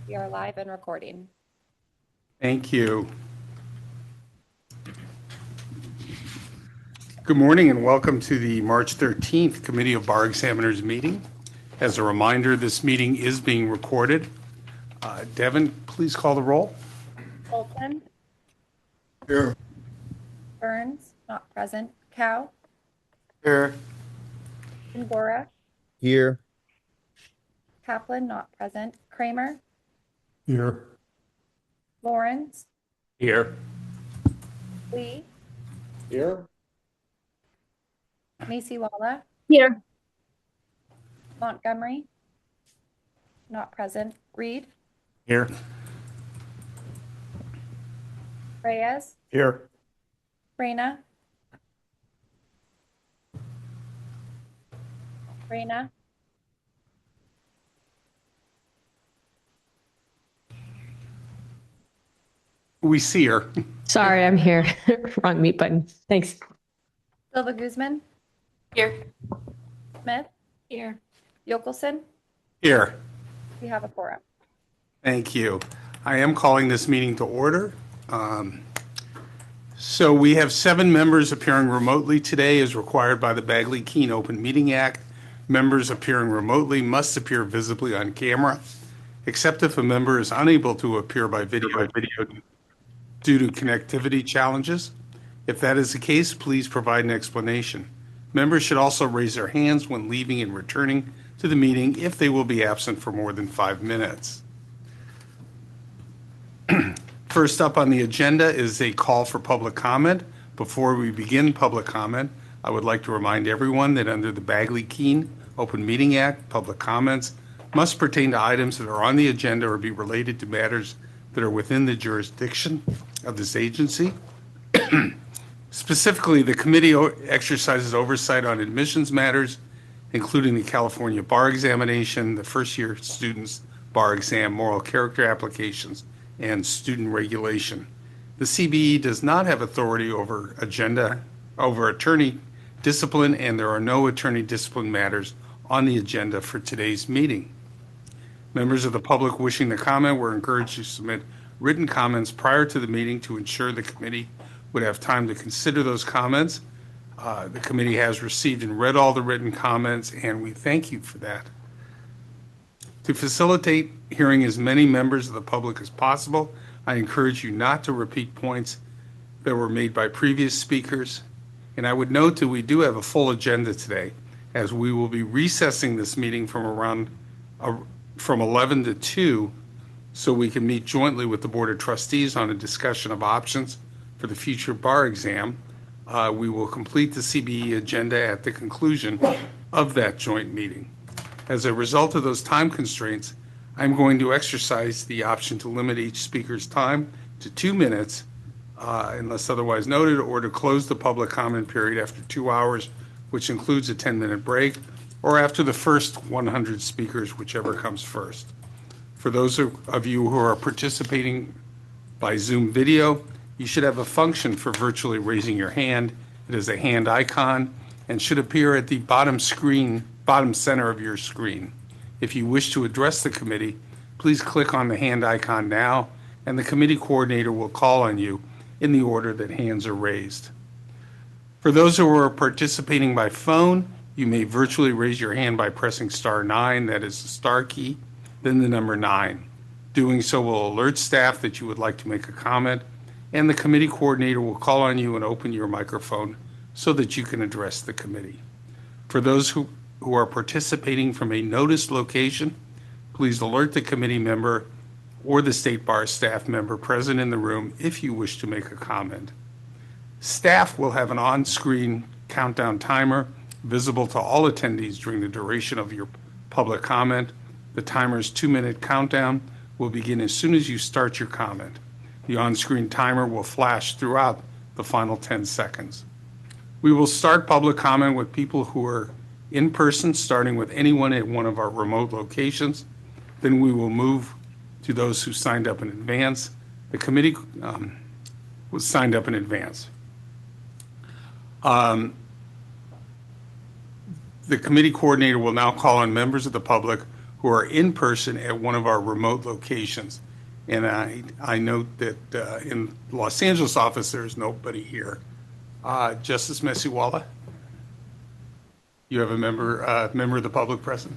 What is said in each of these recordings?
We are live and recording. Thank you. Good morning and welcome to the March 13th Committee of Bar Examiners meeting. As a reminder, this meeting is being recorded. Devin, please call the roll. Bolton, Here. Burns, not present. Cow, Here. Mbora, Here. Kaplan, not present. Kramer, Here. Lawrence, Here. Lee, Here. Macy-Walla, Here. Montgomery, not present. Reed, Here. Reyes, Here. Reyna, We see her. Sorry, I'm here. Wrong mute button. Thanks. Silva Guzman, Here. Smith, Here. Yokelson. Here. We have a quorum. Thank you. I am calling this meeting to order. So we have 7 members appearing remotely today as required by the Bagley-Keene Open Meeting Act. Members appearing remotely must appear visibly on camera, except if a member is unable to appear by video due to connectivity challenges. If that is the case, please provide an explanation. Members should also raise their hands when leaving and returning to the meeting if they will be absent for more than 5 minutes. First up on the agenda is a call for public comment. Before we begin public comment, I would like to remind everyone that under the Bagley-Keene Open Meeting Act, public comments must pertain to items that are on the agenda or be related to matters that are within the jurisdiction of this agency. Specifically, the committee exercises oversight on admissions matters, including the California bar examination, the first-year students' bar exam, moral character applications, and student regulation. The CBE does not have authority over attorney discipline, and there are no attorney discipline matters on the agenda for today's meeting. Members of the public wishing to comment were encouraged to submit written comments prior to the meeting to ensure the committee would have time to consider those comments. The committee has received and read all the written comments, and we thank you for that. To facilitate hearing as many members of the public as possible, I encourage you not to repeat points that were made by previous speakers. And I would note that we do have a full agenda today, as we will be recessing this meeting from 11 to 2, so we can meet jointly with the Board of Trustees on a discussion of options for the future bar exam. We will complete the CBE agenda at the conclusion of that joint meeting. As a result of those time constraints, I'm going to exercise the option to limit each speaker's time to 2 minutes, unless otherwise noted, or to close the public comment period after 2 hours, which includes a 10-minute break, or after the first 100 speakers, whichever comes first. For those of you who are participating by Zoom video, you should have a function for virtually raising your hand. It is a hand icon and should appear at the bottom center of your screen. If you wish to address the committee, please click on the hand icon now, and the committee coordinator will call on you in the order that hands are raised. For those who are participating by phone, you may virtually raise your hand by pressing *9, that is the star key, then the number 9. Doing so will alert staff that you would like to make a comment, and the committee coordinator will call on you and open your microphone so that you can address the committee. For those who are participating from a noticed location, please alert the committee member or the State Bar staff member present in the room if you wish to make a comment. Staff will have an on-screen countdown timer visible to all attendees during the duration of your public comment. The timer's 2-minute countdown will begin as soon as you start your comment. The on-screen timer will flash throughout the final 10 seconds. We will start public comment with people who are in person, starting with anyone at one of our remote locations. Then we will move to those who signed up in advance. The committee was signed up in advance. The committee coordinator will now call on members of the public who are in person at one of our remote locations. And I note that in Los Angeles office, there is nobody here. Justice Mesiwala, you have a member of the public present?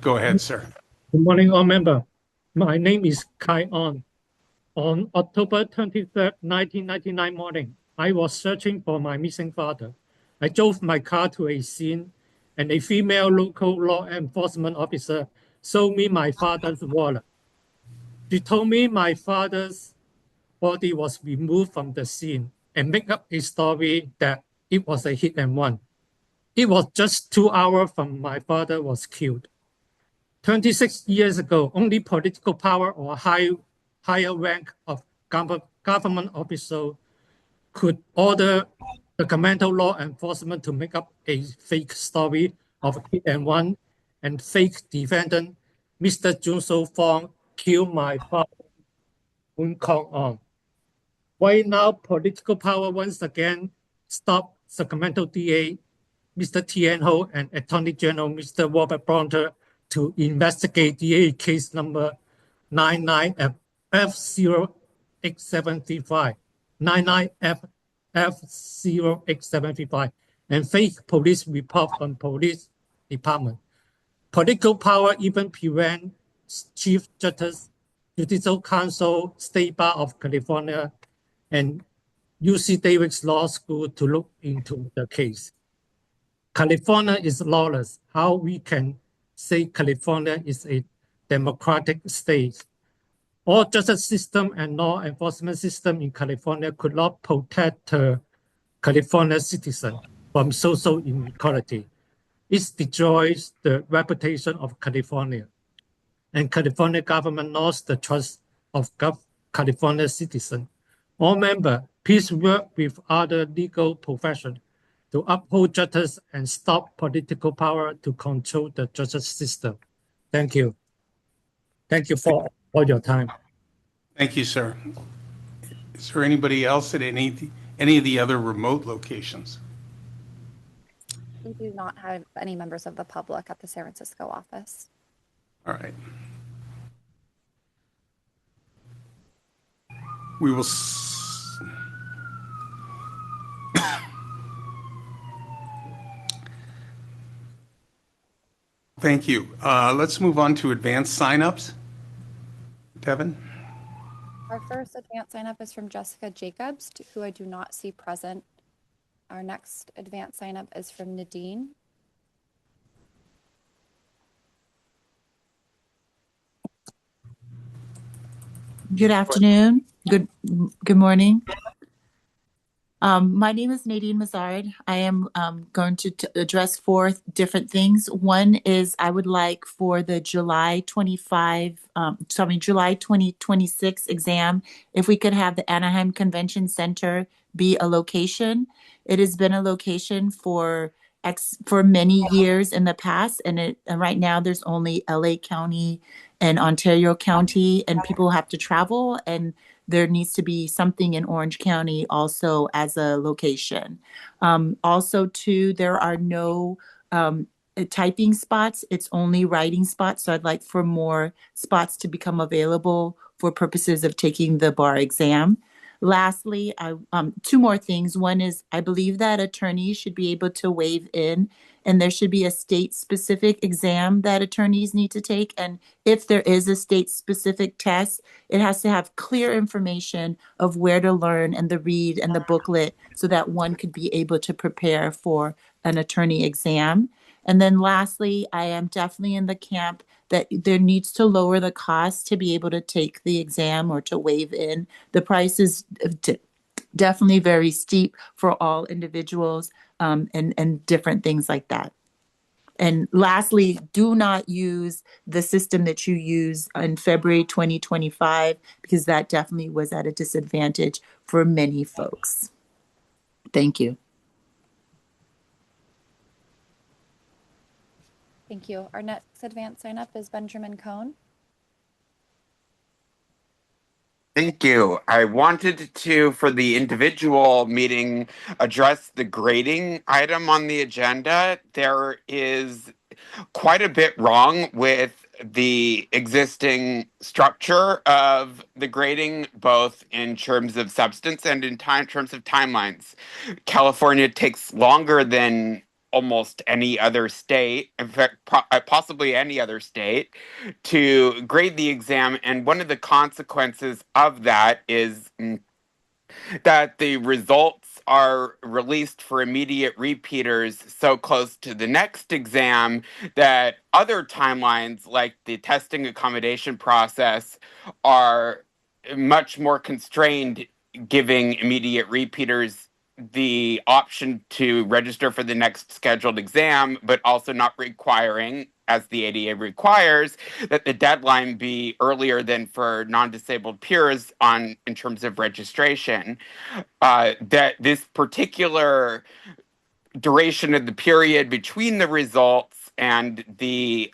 Go ahead, sir. Good morning, all members. My name is Kai On. On October 23rd, 1999 morning, I was searching for my missing father. I drove my car to a scene, and a female local law enforcement officer showed me my father's wallet. She told me my father's body was removed from the scene and make up a story that it was a hit and run. It was just 2 hours from my father was killed. 26 years ago, only political power or higher rank of government official could order the governmental law enforcement to make up a fake story of hit and run and fake defendant, Mr. Junso Fong, killed my father, Woon Kong On. Why now political power once again stop Sacramento DA Mr. Tien Ho and Attorney General Mr. Robert Bronter to investigate DA case number 99F08735, 99F08735, and fake police report from police department. Political power even prevent Chief Justice, Judicial Council, State Bar of California, and UC Davis Law School to look into the case. California is lawless. How we can say California is a democratic state? All justice system and law enforcement system in California could not protect California citizen from social inequality. It destroys the reputation of California, and California government lost the trust of California citizens. All members, please work with other legal professions to uphold justice and stop political power to control the justice system. Thank you. Thank you for all your time. Thank you, sir. Is there anybody else at any of the other remote locations? We do not have any members of the public at the San Francisco office. All right. We will. Thank you. Let's move on to advanced signups. Devin? Our first advance sign up is from Jessica Jacobs, who I do not see present. Our next advance sign up is from Nadine. Good afternoon. Good morning. My name is Nadine Mazard. I am going to address 4 different things. One is I would like for the July 2026 exam, if we could have the Anaheim Convention Center be a location. It has been a location for many years in the past, and right now there's only LA County and Ontario County, and people have to travel, and there needs to be something in Orange County also as a location. Also, too, there are no typing spots. It's only writing spots. So I'd like for more spots to become available for purposes of taking the bar exam. Lastly, 2 more things. One is I believe that attorneys should be able to waive in, and there should be a state-specific exam that attorneys need to take. And if there is a state-specific test, it has to have clear information of where to learn and the read and the booklet so that one could be able to prepare for an attorney exam. And then lastly, I am definitely in the camp that there needs to lower the cost to be able to take the exam or to waive in. The price is definitely very steep for all individuals, and different things like that. And lastly, do not use the system that you use in February 2025, because that definitely was at a disadvantage for many folks. Thank you. Thank you. Our next advance sign up is Benjamin Cohn. Thank you. I wanted to, for the individual meeting, address the grading item on the agenda. There is quite a bit wrong with the existing structure of the grading, both in terms of substance and in terms of timelines. California takes longer than almost any other state, in fact, possibly any other state, to grade the exam. And one of the consequences of that is that the results are released for immediate repeaters so close to the next exam that other timelines, like the testing accommodation process, are much more constrained, giving immediate repeaters the option to register for the next scheduled exam, but also not requiring, as the ADA requires, that the deadline be earlier than for non-disabled peers on in terms of registration. That this particular duration of the period between the results and the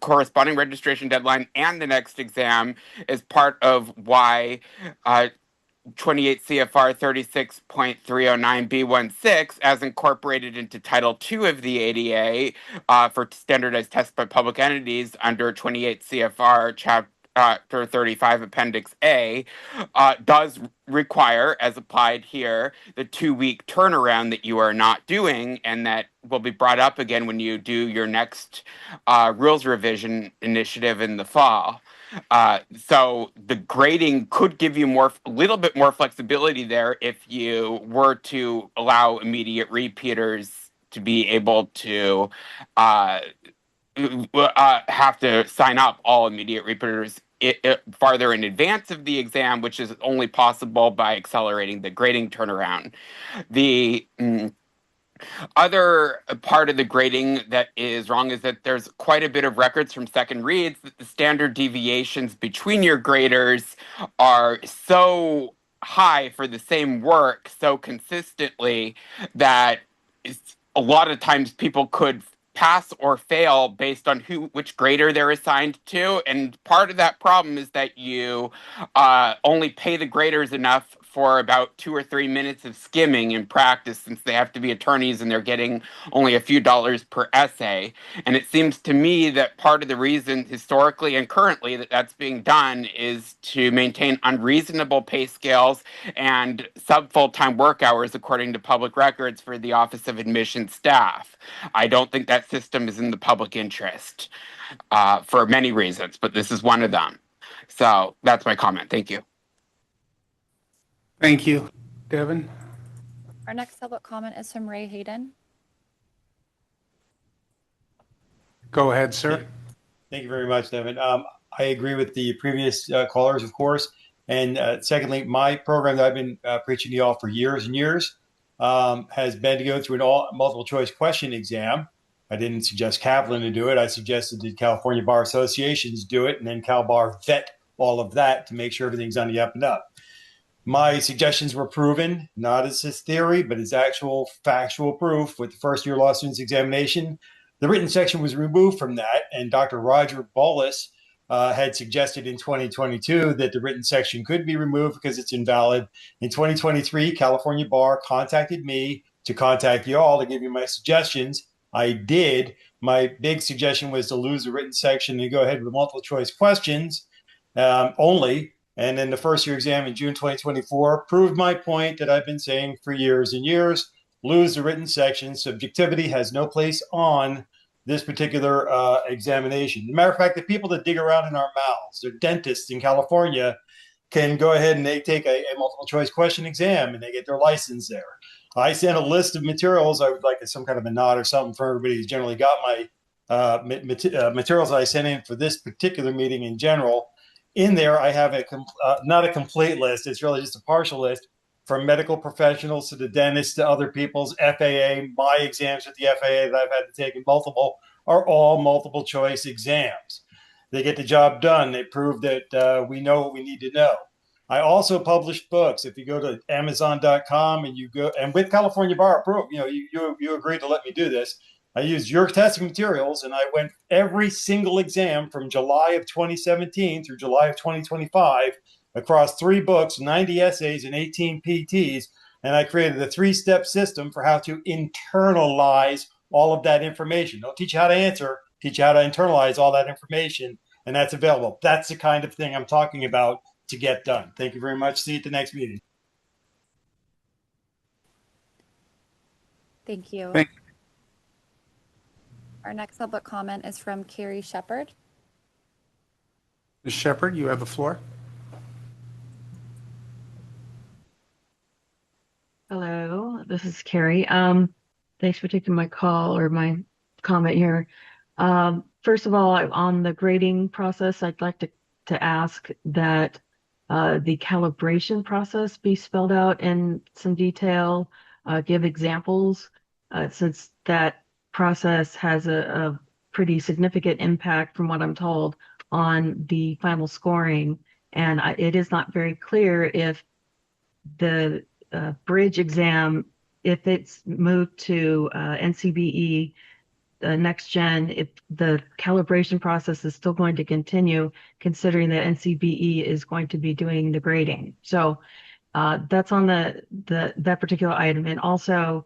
corresponding registration deadline and the next exam is part of why 28 CFR 36.309B16, as incorporated into Title II of the ADA for standardized tests by public entities under 28 CFR Chapter 35, Appendix A, does require, as applied here, the 2-week turnaround that you are not doing, and that will be brought up again when you do your next rules revision initiative in the fall. So the grading could give you a little bit more flexibility there if you were to allow immediate repeaters to be able to have to sign up all immediate repeaters farther in advance of the exam, which is only possible by accelerating the grading turnaround. The other part of the grading that is wrong is that there's quite a bit of records from second reads that the standard deviations between your graders are so high for the same work so consistently that a lot of times people could pass or fail based on which grader they're assigned to. And part of that problem is that you only pay the graders enough for about 2 or 3 minutes of skimming in practice, since they have to be attorneys and they're getting only a few dollars per essay. And it seems to me that part of the reason historically and currently that that's being done is to maintain unreasonable pay scales and sub-full-time work hours according to public records for the Office of Admissions staff. I don't think that system is in the public interest for many reasons, but this is one of them. So that's my comment. Thank you. Thank you. Devin? Our next public comment is from Ray Hayden. Go ahead, sir. Thank you very much, Devin. I agree with the previous callers, of course. And secondly, my program that I've been preaching to y'all for years and years has been to go through an multiple choice question exam. I didn't suggest Kaplan to do it. I suggested the California Bar Associations do it, and then CalBAR vet all of that to make sure everything's on the up and up. My suggestions were proven, not as his theory, but as actual factual proof with the first year law students examination. The written section was removed from that, and Dr. Roger Bolus had suggested in 2022 that the written section could be removed because it's invalid. In 2023, California Bar contacted me to contact you all to give you my suggestions. I did. My big suggestion was to lose the written section and go ahead with multiple choice questions only. And then the first year exam in June 2024 proved my point that I've been saying for years and years: lose the written section. Subjectivity has no place on this particular examination. As a matter of fact, the people that dig around in our mouths, they're dentists in California, can go ahead and they take a multiple choice question exam and they get their license there. I sent a list of materials. I would like some kind of a nod or something for everybody who's generally got my materials that I sent in for this particular meeting in general. In there, I have not a complete list. It's really just a partial list, from medical professionals to the dentists to other people's FAA. My exams with the FAA that I've had to take in multiple are all multiple choice exams. They get the job done. They prove that we know what we need to know. I also publish books. If you go to Amazon.com and you go, and with California Bar approval, you agreed to let me do this. I used your testing materials and I went every single exam from July of 2017 through July of 2025 across 3 books, 90 essays, and 18 PTs. And I created a 3-step system for how to internalize all of that information. Don't teach you how to answer, teach you how to internalize all that information. And that's available. That's the kind of thing I'm talking about to get done. Thank you very much. See you at the next meeting. Thank you. Thank- Our next public comment is from Carrie Shepard. Ms. Shepherd, you have the floor. Hello, this is Carrie. Thanks for taking my call or my comment here. First of all, on the grading process, I'd like to ask that the calibration process be spelled out in some detail, give examples, since that process has a pretty significant impact, from what I'm told, on the final scoring. And it is not very clear if the bridge exam, if it's moved to NCBE next gen, if the calibration process is still going to continue, considering that NCBE is going to be doing the grading. So that's on that particular item. And also,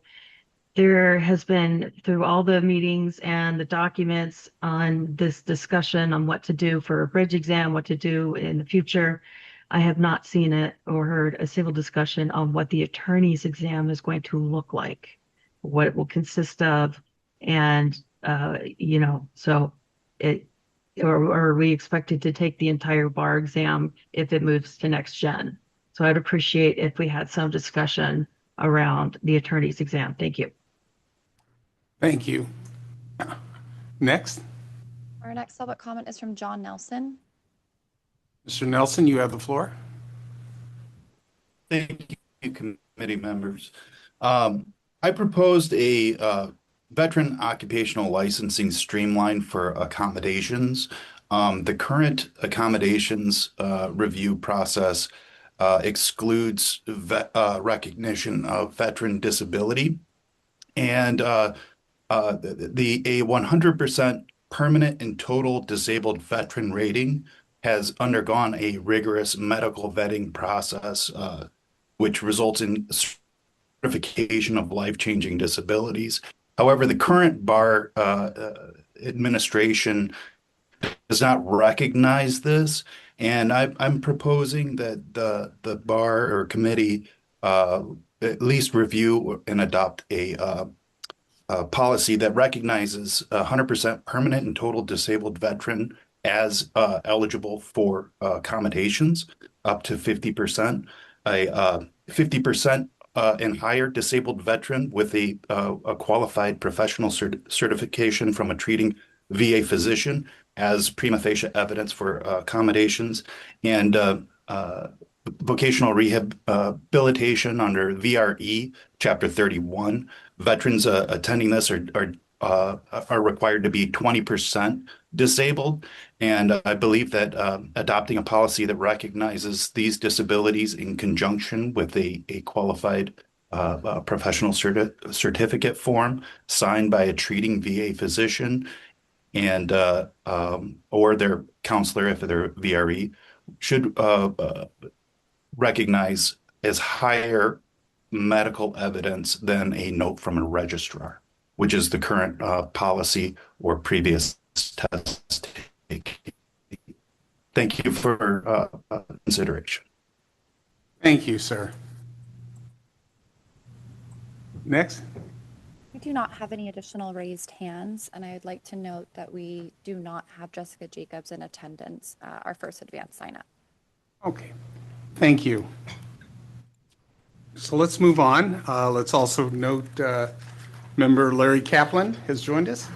there has been, through all the meetings and the documents on this discussion on what to do for a bridge exam, what to do in the future, I have not seen it or heard a single discussion on what the attorney's exam is going to look like, what it will consist of, and so are we expected to take the entire bar exam if it moves to next gen? So I'd appreciate if we had some discussion around the attorney's exam. Thank you. Thank you. Next, Our next public comment is from John Nelson. Mr. Nelson, you have the floor. Thank you, committee members. I proposed a veteran occupational licensing streamline for accommodations. The current accommodations review process excludes recognition of veteran disability, and a 100% permanent and total disabled veteran rating has undergone a rigorous medical vetting process, which results in certification of life-changing disabilities. However, the current bar administration does not recognize this, and I'm proposing that the bar or committee at least review and adopt a policy that recognizes 100% permanent and total disabled veteran as eligible for accommodations up to 50%, a 50% and higher disabled veteran with a qualified professional certification from a treating VA physician as prima facie evidence for accommodations, and vocational rehabilitation under VRE Chapter 31. Veterans attending this are required to be 20% disabled, and I believe that adopting a policy that recognizes these disabilities in conjunction with a qualified professional certificate form signed by a treating VA physician and or their counselor if they're VRE should recognize as higher medical evidence than a note from a registrar, which is the current policy or previous test. Thank you for consideration. Thank you, sir. Next. We do not have any additional raised hands, and I would like to note that we do not have Jessica Jacobs in attendance, our first advance sign up. Okay, thank you. So let's move on. Let's also note member Larry Kaplan has joined us.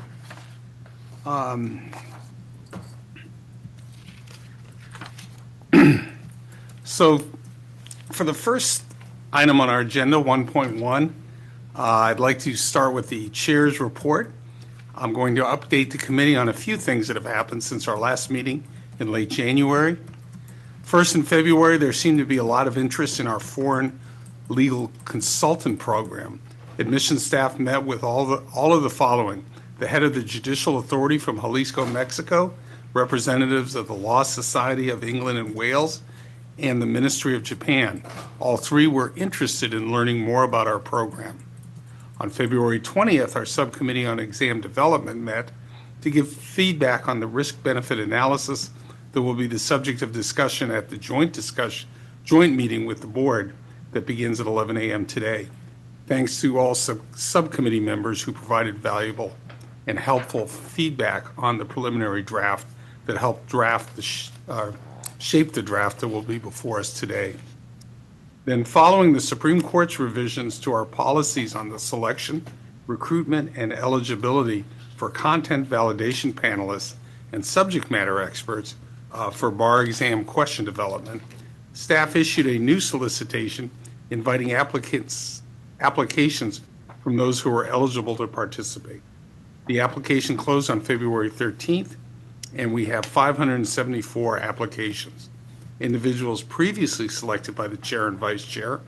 So for the first item on our agenda, 1.1, I'd like to start with the chair's report. I'm going to update the committee on a few things that have happened since our last meeting in late January. First, in February, there seemed to be a lot of interest in our foreign legal consultant program. Admissions staff met with all of the following: the head of the Judicial Authority from Jalisco, Mexico, representatives of the Law Society of England and Wales, and the Ministry of Japan. All three were interested in learning more about our program. On February 20th, our subcommittee on exam development met to give feedback on the risk-benefit analysis that will be the subject of discussion at the joint meeting with the board that begins at 11 a.m. today. Thanks to all subcommittee members who provided valuable and helpful feedback on the preliminary draft that helped shape the draft that will be before us today. Then, following the Supreme Court's revisions to our policies on the selection, recruitment, and eligibility for content validation panelists and subject matter experts for bar exam question development, staff issued a new solicitation inviting applications from those who are eligible to participate. The application closed on February 13th, and we have 574 applications. Individuals previously selected by the chair and vice chair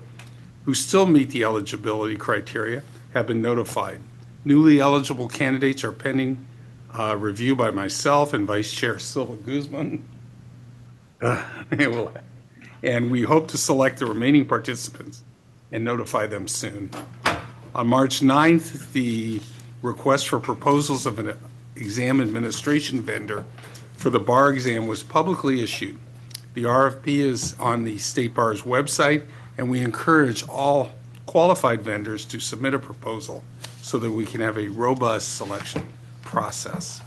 who still meet the eligibility criteria have been notified. Newly eligible candidates are pending review by myself and Vice Chair Silva Guzman. And we hope to select the remaining participants and notify them soon. On March 9th, the request for proposals of an exam administration vendor for the bar exam was publicly issued. The RFP is on the State Bar's website, and we encourage all qualified vendors to submit a proposal so that we can have a robust selection process.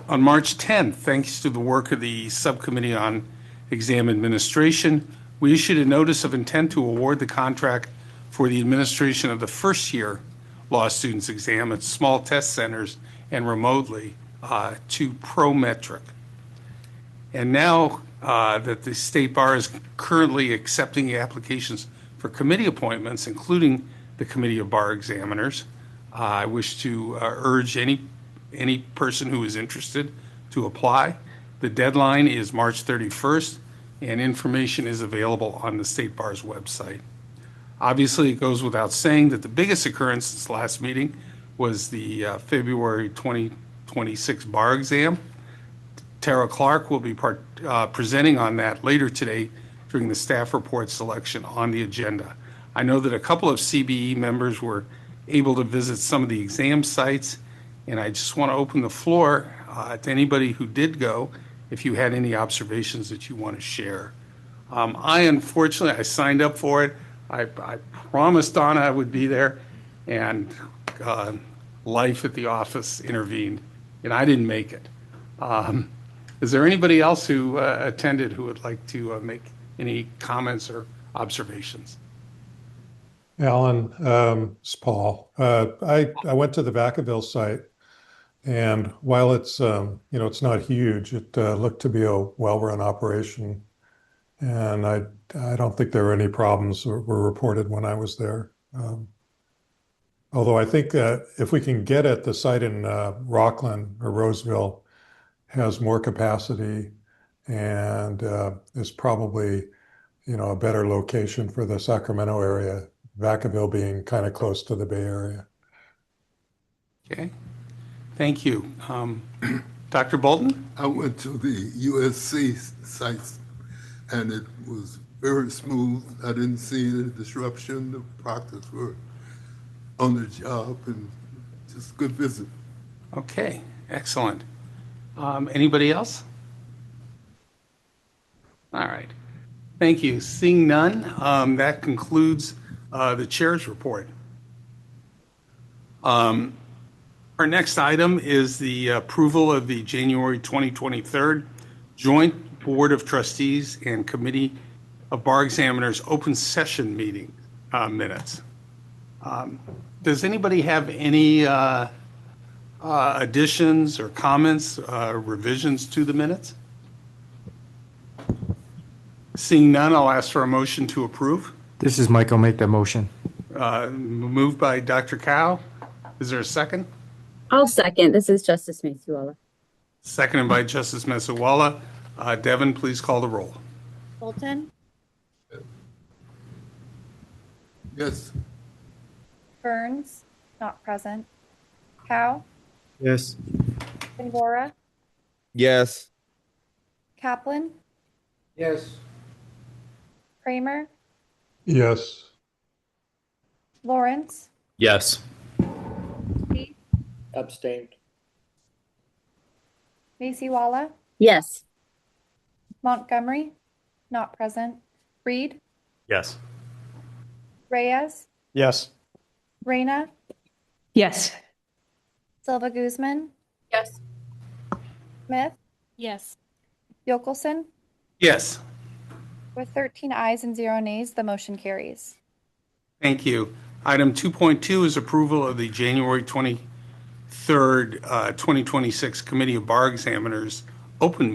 On March 10th, thanks to the work of the Subcommittee on Exam Administration, we issued a notice of intent to award the contract for the administration of the first-year law students exam at small test centers and remotely to Prometric. And now that the State Bar is currently accepting applications for committee appointments, including the Committee of Bar Examiners, I wish to urge any person who is interested to apply. The deadline is March 31st, and information is available on the State Bar's website. Obviously, it goes without saying that the biggest occurrence since last meeting was the February 2026 bar exam. Tara Clark will be presenting on that later today during the staff report selection on the agenda. I know that a couple of CBE members were able to visit some of the exam sites, and I just want to open the floor to anybody who did go if you had any observations that you want to share. Unfortunately, I signed up for it. I promised Donna I would be there, and life at the office intervened, and I didn't make it. Is there anybody else who attended who would like to make any comments or observations? Alan, it's Paul. I went to the Vacaville site, and while it's it's not huge, it looked to be a well-run operation, and I don't think there were any problems were reported when I was there. Although I think that if we can get at the site in Rockland or Roseville, has more capacity and is probably a better location for the Sacramento area, Vacaville being kind of close to the Bay Area. Okay, thank you. Dr. Bolton? I went to the USC sites and it was very smooth. I didn't see any disruption. The proctors were on the job and just good visit. Okay, excellent. Anybody else? All right. Thank you. Seeing none, that concludes the chair's report. Our next item is the approval of the January 2023 Joint Board of Trustees and Committee of Bar Examiners open session meeting minutes. Does anybody have any additions or comments, revisions to the minutes? Seeing none, I'll ask for a motion to approve. This is Michael. Make that motion. Moved by Dr. Cow. Is there a second? I'll second. This is Justice Masuala. Seconded by Justice Masuala. Devin, please call the roll. Bolton? Yes. Burns? Not present. Cow? Yes. Bangora, Yes. Kaplan, Yes. Kramer, Yes. Lawrence, Yes. Lee, Abstained. Macy-Walla, Yes. Montgomery, not present. Reed, Yes. Reyes, Yes. Reyna, Yes. Silva Guzman, Yes. Smith, Yes. Yokelson. Yes. With 13 ayes and 0 nays, the motion carries. Thank you. Item 2.2 is approval of the January 23rd, 2026 Committee of Bar Examiners open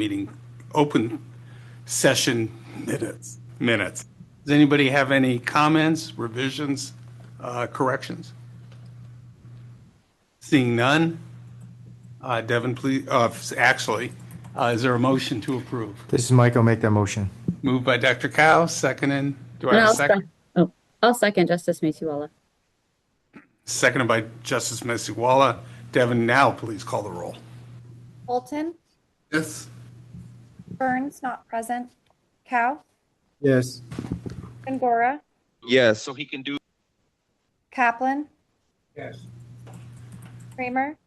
session minutes. Does anybody have any comments, revisions, corrections? Seeing none, Devin, please, is there a motion to approve? This is Mike. I'll make that motion. Moved by Dr. Cow, seconded. Do I And have a I'll second? I'll second Justice Macy-Walla. Seconded by Justice Macy-Walla. Devin, now please call the roll. Bolton, Yes. Burns, not present. Cow, Yes. Bangora, Yes. So he can do. Kaplan, Yes. Kramer,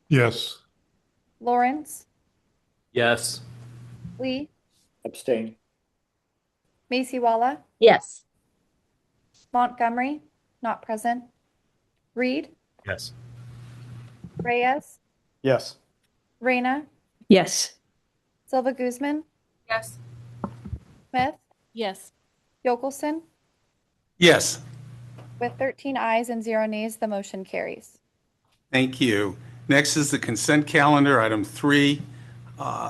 Yes. Lawrence, Yes. Lee, Abstain. Macy-Walla, Yes. Montgomery, not present. Reed, Yes. Reyes, Yes. Reyna, Yes. Silva Guzman, Yes. Smith, Yes. Yokelson. Yes. With 13 ayes and 0 nays, the motion carries. Thank you. Next is the consent calendar, item 3.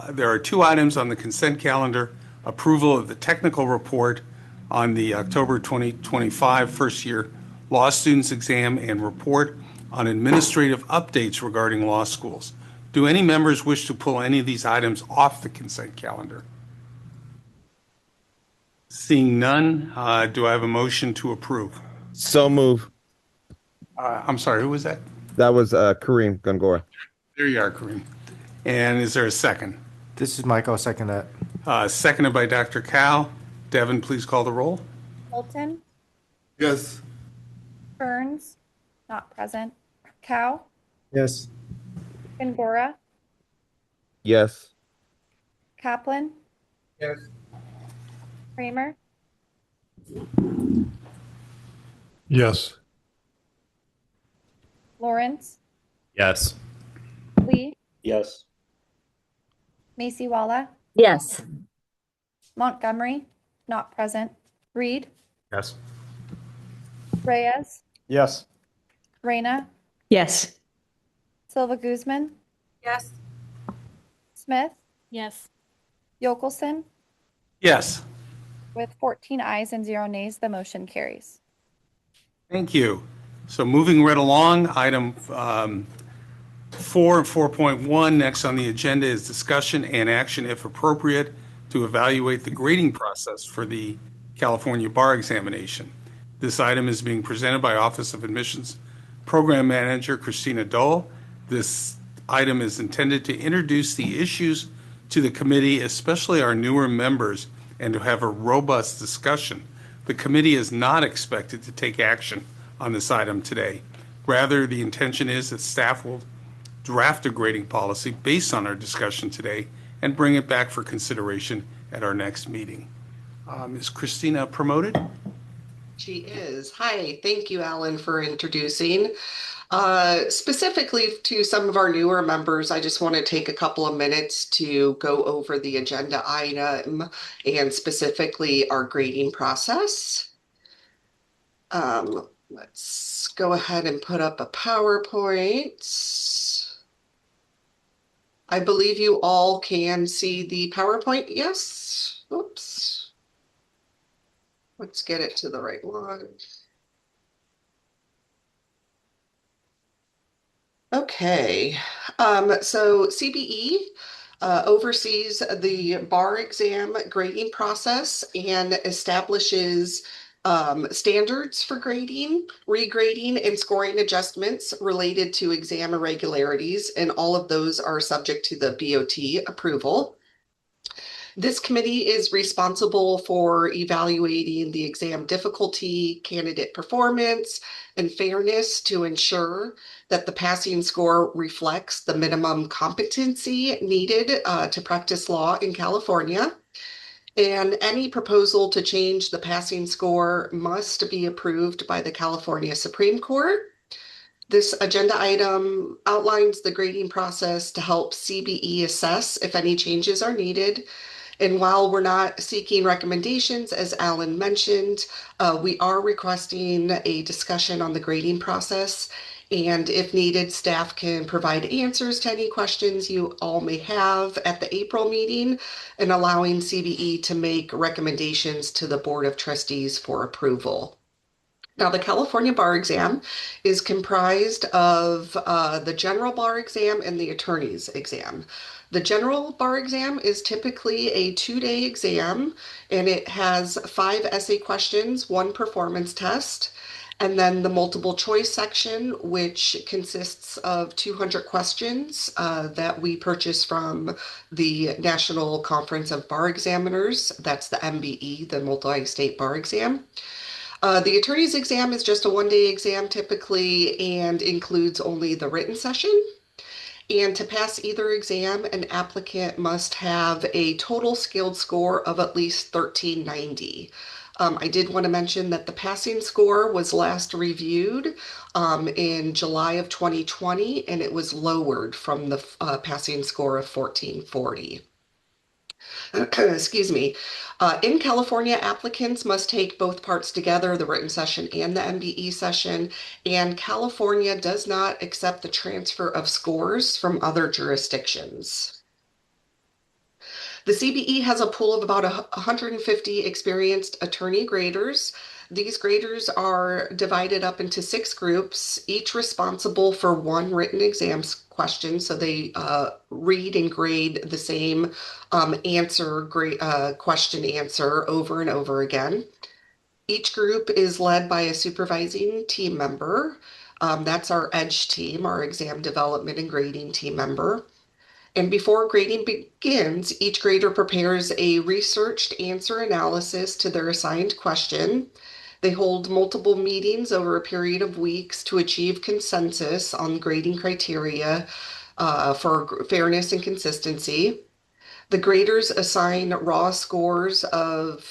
There are 2 items on the consent calendar: approval of the technical report on the October 2025 first-year law students exam and report on administrative updates regarding law schools. Do any members wish to pull any of these items off the consent calendar? Seeing none, do I have a motion to approve? So move. I'm sorry, who was that? That was Kareem Gangora. There you are, Kareem. And is there a second? This is Mike. I'll second that. Seconded by Dr. Cow. Devin, please call the roll. Bolton, Yes. Burns, not present. Cow, Yes. Bangora, Yes. Kaplan, Yes. Kramer, Yes. Lawrence, Yes. Lee, Yes. Macy-Walla, Yes. Montgomery, not present. Reed, Yes. Reyes, Yes. Reyna, Yes. Silva Guzman, Yes. Smith, Yes. Yokelson. Yes. With 14 ayes and 0 nays, the motion carries. Thank you. So moving right along, item 4 and 4.1, next on the agenda is discussion and action, if appropriate, to evaluate the grading process for the California bar examination. This item is being presented by Office of Admissions Program Manager Christina Dole. This item is intended to introduce the issues to the committee, especially our newer members, and to have a robust discussion. The committee is not expected to take action on this item today. Rather, the intention is that staff will draft a grading policy based on our discussion today and bring it back for consideration at our next meeting. Is Christina promoted? She is. Hi, thank you, Alan, for introducing. Specifically to some of our newer members, I just want to take a couple of minutes to go over the agenda item and specifically our grading process. Let's go ahead and put up a PowerPoint. I believe you all can see the PowerPoint, yes? Oops. Let's get it to the right one. Okay, so CBE oversees the bar exam grading process and establishes standards for grading, regrading, and scoring adjustments related to exam irregularities, and all of those are subject to the BOT approval. This committee is responsible for evaluating the exam difficulty, candidate performance, and fairness to ensure that the passing score reflects the minimum competency needed to practice law in California. And any proposal to change the passing score must be approved by the California Supreme Court. This agenda item outlines the grading process to help CBE assess if any changes are needed. And while we're not seeking recommendations, as Alan mentioned, we are requesting a discussion on the grading process. And if needed, staff can provide answers to any questions you all may have at the April meeting, and allowing CBE to make recommendations to the Board of Trustees for approval. Now, the California bar exam is comprised of the general bar exam and the attorney's exam. The general bar exam is typically a 2-day exam, and it has 5 essay questions, 1 performance test, and then the multiple choice section, which consists of 200 questions that we purchase from the National Conference of Bar Examiners. That's the MBE, the Multi-State Bar Exam. The attorney's exam is just a 1-day exam typically, and includes only the written session. And to pass either exam, an applicant must have a total skilled score of at least 1390. I did want to mention that the passing score was last reviewed in July of 2020, and it was lowered from the passing score of 1440. Excuse me. In California, applicants must take both parts together, the written session and the MBE session, and California does not accept the transfer of scores from other jurisdictions. The CBE has a pool of about 150 experienced attorney graders. These graders are divided up into 6 groups, each responsible for 1 written exam question. So they read and grade the same question answer over and over again. Each group is led by a supervising team member. That's our EDGE team, our exam development and grading team member. And before grading begins, each grader prepares a researched answer analysis to their assigned question. They hold multiple meetings over a period of weeks to achieve consensus on grading criteria for fairness and consistency. The graders assign raw scores of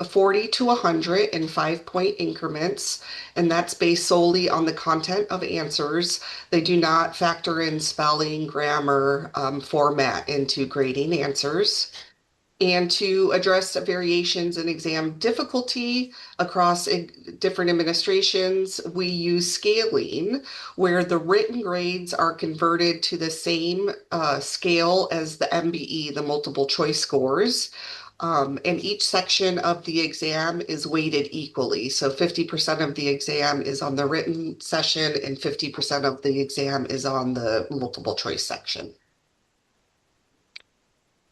40 to 100 in 5-point increments, and that's based solely on the content of answers. They do not factor in spelling, grammar, format into grading answers. And to address variations in exam difficulty across different administrations, we use scaling, where the written grades are converted to the same scale as the MBE, the multiple choice scores. And each section of the exam is weighted equally. So 50% of the exam is on the written session, and 50% of the exam is on the multiple choice section.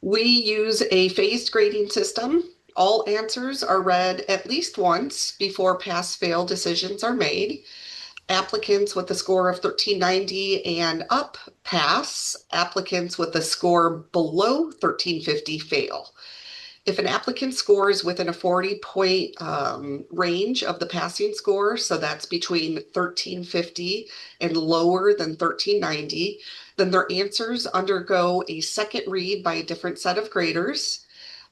We use a phased grading system. All answers are read at least once before pass-fail decisions are made. Applicants with a score of 1390 and up pass. Applicants with a score below 1350 fail. If an applicant scores within a 40-point range of the passing score, so that's between 1350 and lower than 1390, then their answers undergo a second read by a different set of graders.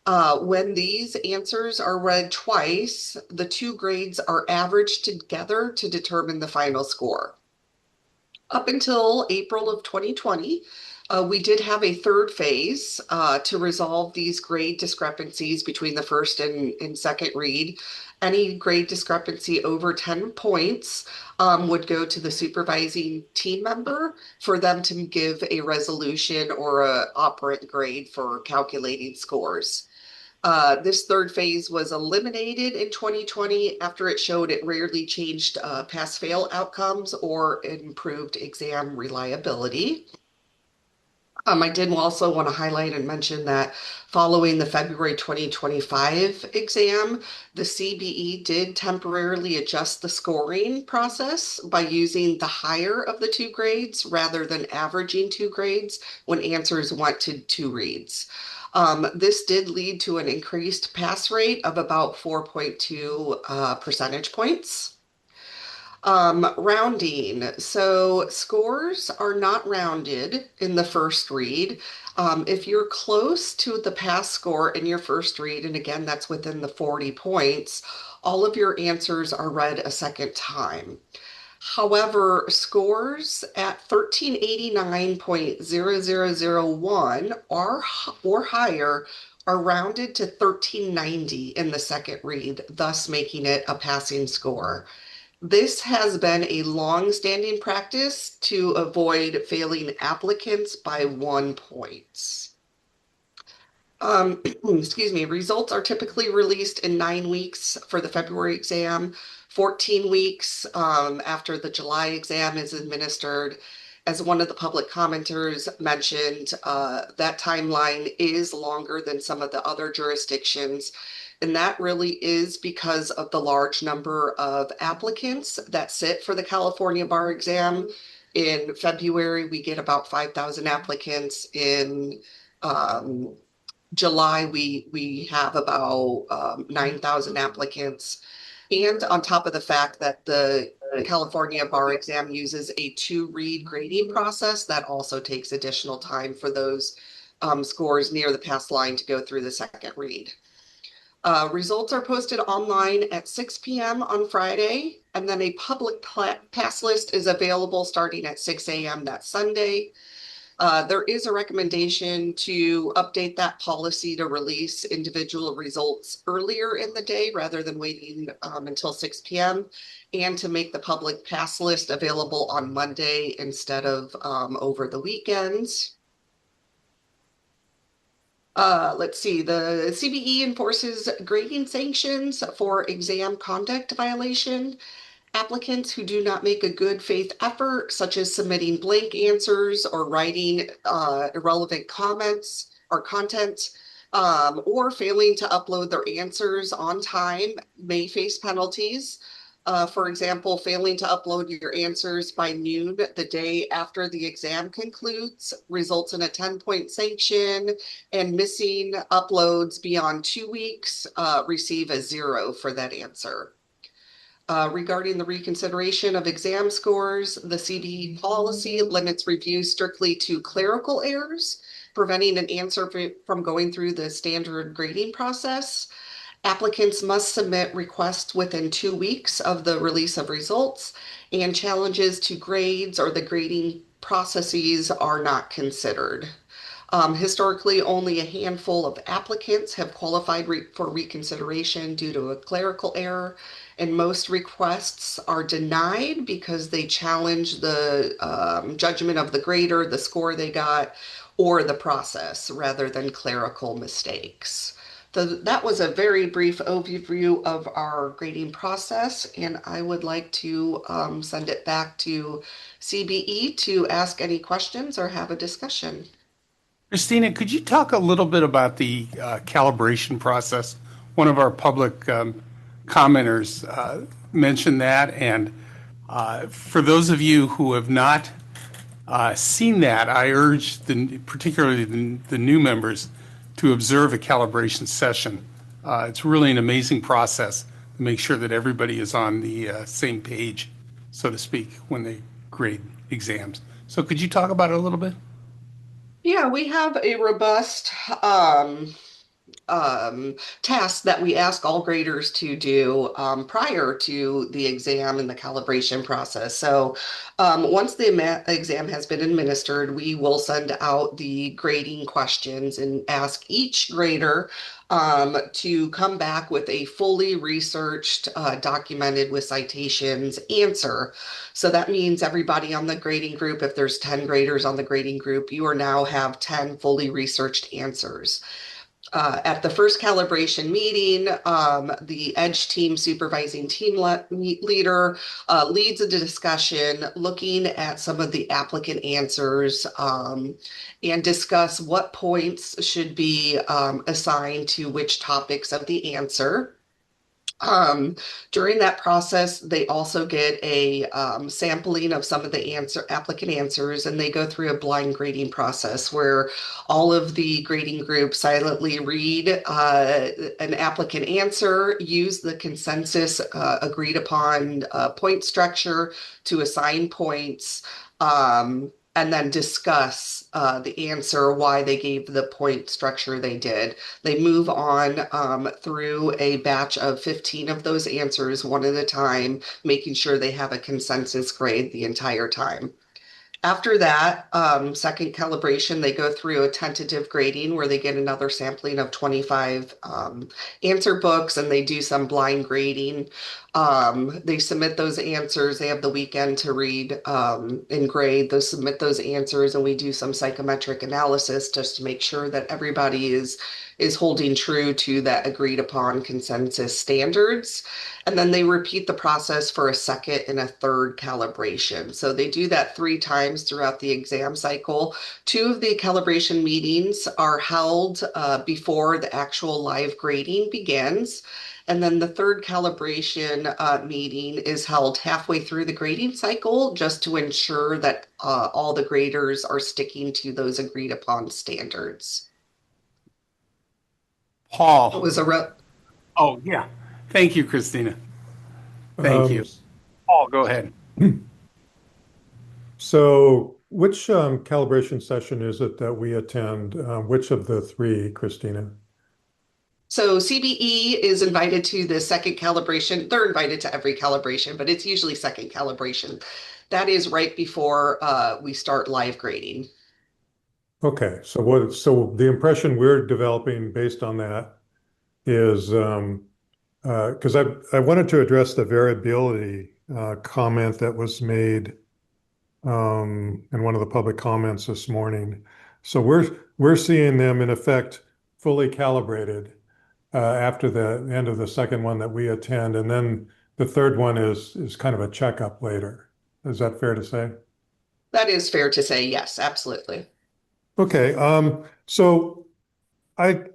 When these answers are read twice, the 2 grades are averaged together to determine the final score. Up until April of 2020, we did have a third phase to resolve these grade discrepancies between the first and second read. Any grade discrepancy over 10 points would go to the supervising team member for them to give a resolution or an operant grade for calculating scores. This third phase was eliminated in 2020 after it showed it rarely changed pass-fail outcomes or improved exam reliability. I did also want to highlight and mention that following the February 2025 exam, the CBE did temporarily adjust the scoring process by using the higher of the two grades rather than averaging two grades when answers went to two reads. This did lead to an increased pass rate of about 4.2 percentage points. Rounding. So scores are not rounded in the first read. If you're close to the pass score in your first read, and again, that's within the 40 points, all of your answers are read a second time. However, scores at 1389.0001 or higher are rounded to 1390 in the second read, thus making it a passing score. This has been a long-standing practice to avoid failing applicants by 1 point. Excuse me, results are typically released in 9 weeks for the February exam, 14 weeks after the July exam is administered. As one of the public commenters mentioned, that timeline is longer than some of the other jurisdictions. And that really is because of the large number of applicants that sit for the California bar exam. In February, we get about 5,000 applicants. In July, we have about 9,000 applicants. And on top of the fact that the California bar exam uses a two-read grading process, that also takes additional time for those scores near the pass line to go through the second read. Results are posted online at 6 p.m. on Friday, and then a public pass list is available starting at 6 a.m. that Sunday. There is a recommendation to update that policy to release individual results earlier in the day rather than waiting until 6 p.m. and to make the public pass list available on Monday instead of over the weekends. Let's see, the CBE enforces grading sanctions for exam conduct violation. Applicants who do not make a good faith effort, such as submitting blank answers or writing irrelevant comments or content, or failing to upload their answers on time, may face penalties. For example, failing to upload your answers by noon the day after the exam concludes results in a 10-point sanction, and missing uploads beyond 2 weeks receive a 0 for that answer. Regarding the reconsideration of exam scores, the CBE policy limits review strictly to clerical errors, preventing an answer from going through the standard grading process. Applicants must submit requests within 2 weeks of the release of results, and challenges to grades or the grading processes are not considered. Historically, only a handful of applicants have qualified for reconsideration due to a clerical error, and most requests are denied because they challenge the judgment of the grader, the score they got, or the process rather than clerical mistakes. So that was a very brief overview of our grading process, and I would like to send it back to CBE to ask any questions or have a discussion. Christina, could you talk a little bit about the calibration process? One of our public commenters mentioned that, and for those of you who have not seen that, I urge particularly the new members to observe a calibration session. It's really an amazing process to make sure that everybody is on the same page, so to speak, when they grade exams. So could you talk about it a little bit? Yeah, we have a robust task that we ask all graders to do prior to the exam and the calibration process. So once the exam has been administered, we will send out the grading questions and ask each grader to come back with a fully researched, documented with citations answer. So that means everybody on the grading group, if there's 10 graders on the grading group, you are now have 10 fully researched answers. At the first calibration meeting, the EDGE team supervising team leader leads a discussion looking at some of the applicant answers and discuss what points should be assigned to which topics of the answer. During that process, they also get a sampling of some of the applicant answers, and they go through a blind grading process where all of the grading groups silently read an applicant answer, use the consensus agreed upon point structure to assign points. And then discuss the answer, why they gave the point structure they did. They move on through a batch of 15 of those answers one at a time, making sure they have a consensus grade the entire time. After that, second calibration, they go through a tentative grading where they get another sampling of 25 answer books, and they do some blind grading. They submit those answers. They have the weekend to read and grade. They submit those answers, and we do some psychometric analysis just to make sure that everybody is holding true to that agreed upon consensus standards. And then they repeat the process for a second and a third calibration. So they do that 3 times throughout the exam cycle. 2 of the calibration meetings are held before the actual live grading begins. And then the third calibration meeting is held halfway through the grading cycle just to ensure that all the graders are sticking to those agreed upon standards. Paul. It was a Oh, yeah. Thank you, Christina. Thank you. Paul, go ahead. So which calibration session is it that we attend? Which of the 3, Christina? So CBE is invited to the second calibration. They're invited to every calibration, but it's usually second calibration. That is right before we start live grading. Okay, so the impression we're developing based on that is because I wanted to address the variability comment that was made in one of the public comments this morning. So we're seeing them in effect fully calibrated after the end of the second one that we attend, and then the third one is kind of a checkup later. Is that fair to say? That is fair to say, yes, absolutely. Okay, so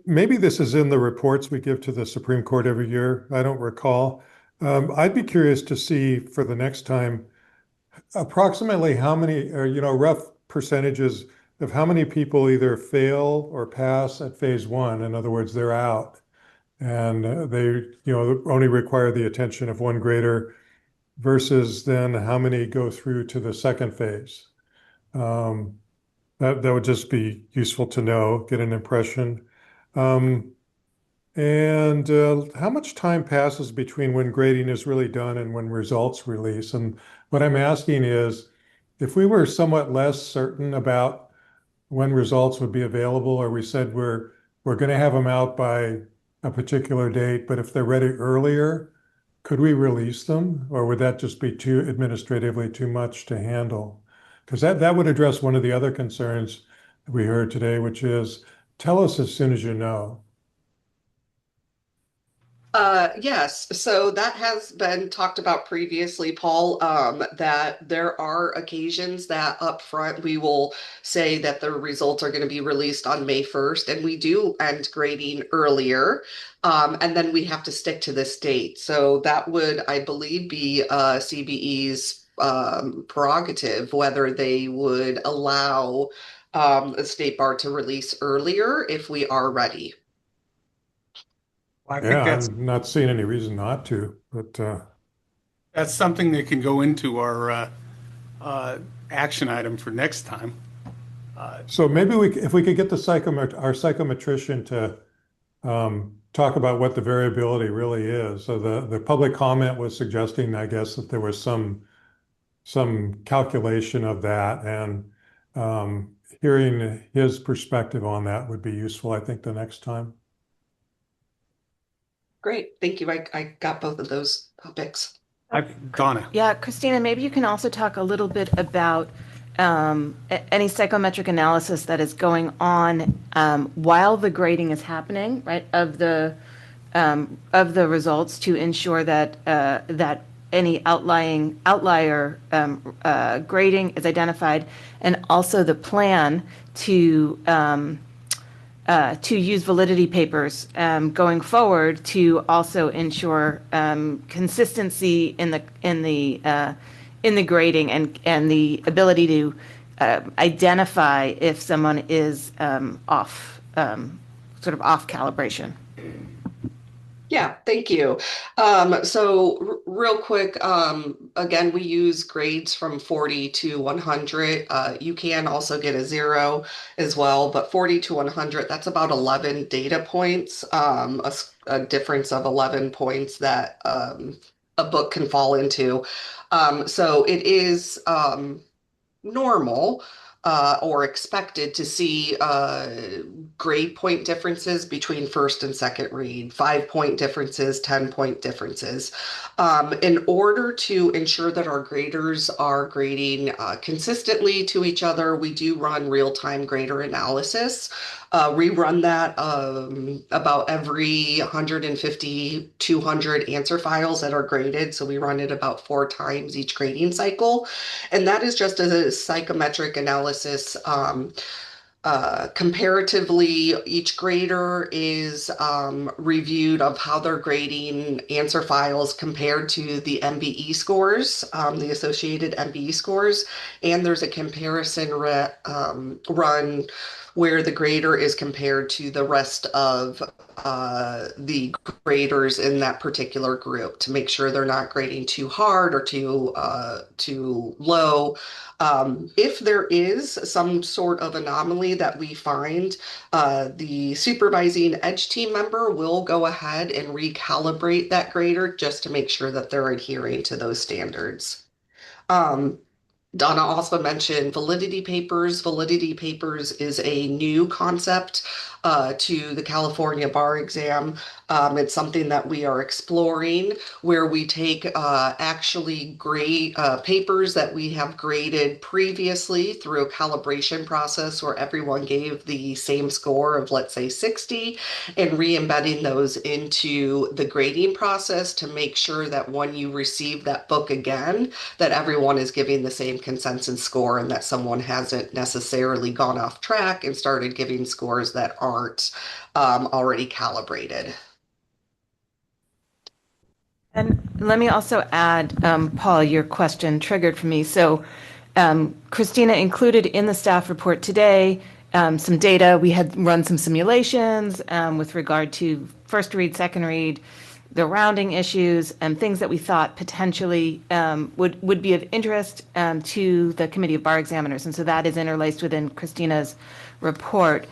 maybe this is in the reports we give to the Supreme Court every year. I don't recall. I'd be curious to see for the next time approximately how many, or rough percentages of how many people either fail or pass at phase 1. In other words, they're out, and they only require the attention of one grader, versus then how many go through to the second phase. That would just be useful to know, get an impression. And how much time passes between when grading is really done and when results release? And what I'm asking is, if we were somewhat less certain about when results would be available, or we said we're going to have them out by a particular date, but if they're ready earlier, could we release them, or would that just be too administratively too much to handle? Because that would address one of the other concerns we heard today, which is tell us as soon as you know. Yes, so that has been talked about previously, Paul, that there are occasions that up front we will say that the results are going to be released on May 1st, and we do end grading earlier, and then we have to stick to this date. So that would, I believe, be CBE's prerogative, whether they would allow a state bar to release earlier if we are ready. I think I'm not seeing any reason not to, but that's something that can go into our action item for next time. So maybe if we could get our psychometrician to talk about what the variability really is. So the public comment was suggesting, I guess, that there was some calculation of that, and hearing his perspective on that would be useful, I think, the next time. Great, thank you. I got both of those topics. Donna. Yeah, Christina, maybe you can also talk a little bit about any psychometric analysis that is going on while the grading is happening, right, of the results to ensure that that any outlier grading is identified, and also the plan to use validity papers going forward to also ensure consistency in the grading and the ability to identify if someone is sort of off calibration. Yeah, thank you. So real quick, again, we use grades from 40 to 100. You can also get a 0 as well, but 40 to 100, that's about 11 data points, a difference of 11 points that a book can fall into. So it is normal or expected to see grade point differences between first and second read, 5-point differences, 10-point differences. In order to ensure that our graders are grading consistently to each other, we do run real-time grader analysis. We run that about every 150, 200 answer files that are graded. So we run it about 4 times each grading cycle. And that is just a psychometric analysis. Comparatively, each grader is reviewed of how they're grading answer files compared to the MBE scores, the associated MBE scores. And there's a comparison run where the grader is compared to the rest of the graders in that particular group to make sure they're not grading too hard or too low. If there is some sort of anomaly that we find, the supervising edge team member will go ahead and recalibrate that grader just to make sure that they're adhering to those standards. Donna also mentioned validity papers. Validity papers is a new concept to the California bar exam. It's something that we are exploring where we take actually grade papers that we have graded previously through a calibration process where everyone gave the same score of, let's say, 60, and re-embedding those into the grading process to make sure that when you receive that book again, that everyone is giving the same consensus score and that someone hasn't necessarily gone off track and started giving scores that aren't already calibrated. And let me also add, Paul, your question triggered for me. So Christina included in the staff report today some data. We had run some simulations with regard to first read, second read, the rounding issues, and things that we thought potentially would be of interest to the Committee of Bar Examiners. And so that is interlaced within Christina's report.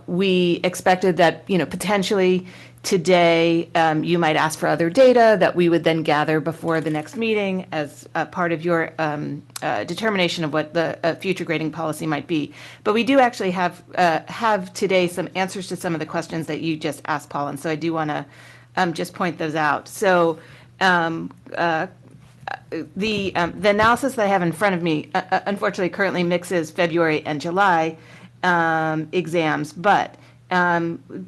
We expected that, potentially today you might ask for other data that we would then gather before the next meeting as a part of your determination of what the future grading policy might be. But we do actually have today some answers to some of the questions that you just asked, Paul, and so I do want to just point those out. So the analysis that I have in front of me, unfortunately, currently mixes February and July exams, but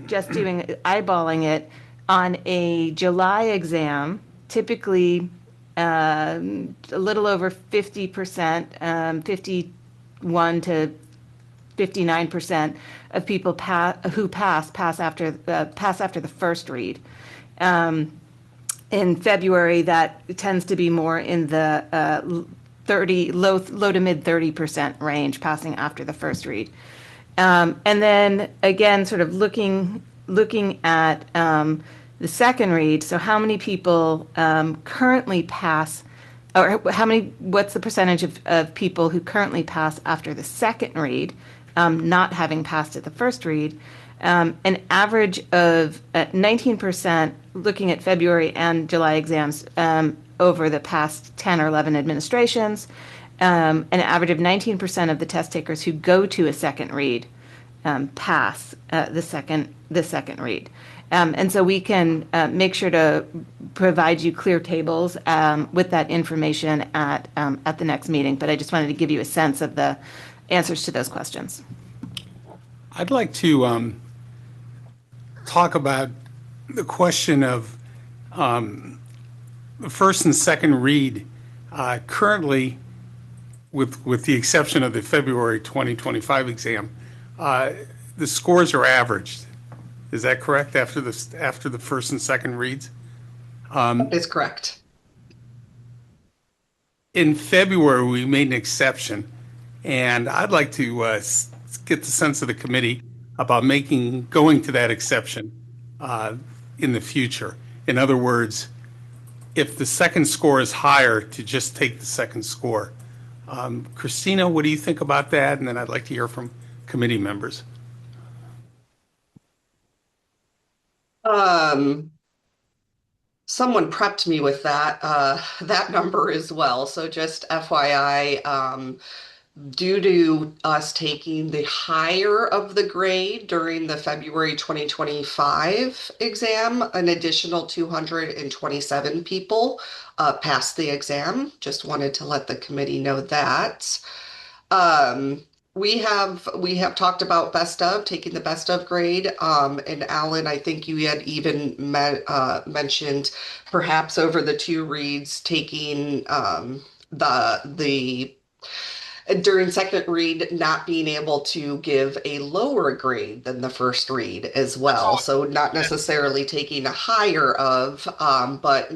just eyeballing it on a July exam, typically a little over 50%, 51 to 59% of people who pass after the first read. In February, that tends to be more in the low to mid 30% range, passing after the first read. And then again, sort of looking at the second read. So how many people currently pass, or what's the percentage of people who currently pass after the second read, not having passed at the first read? An average of 19% looking at February and July exams over the past 10 or 11 administrations. An average of 19% of the test takers who go to a second read pass the second read. And so we can make sure to provide you clear tables with that information at the next meeting. But I just wanted to give you a sense of the answers to those questions. I'd like to talk about the question of the first and second read. Currently, with the exception of the February 2025 exam, the scores are averaged. Is that correct after the first and second reads? Is correct. In February, we made an exception, and I'd like to get the sense of the committee about going to that exception in the future. In other words, if the second score is higher, to just take the second score. Christina, what do you think about that? And then I'd like to hear from committee members. Someone prepped me with that number as well. So just FYI, due to us taking the higher of the grade during the February 2025 exam, an additional 227 people passed the exam. Just wanted to let the committee know that. We have talked about best of, taking the best of grade. And Alan, I think you had even mentioned perhaps over the two reads taking the during second read not being able to give a lower grade than the first read as well. So not necessarily taking a higher of, but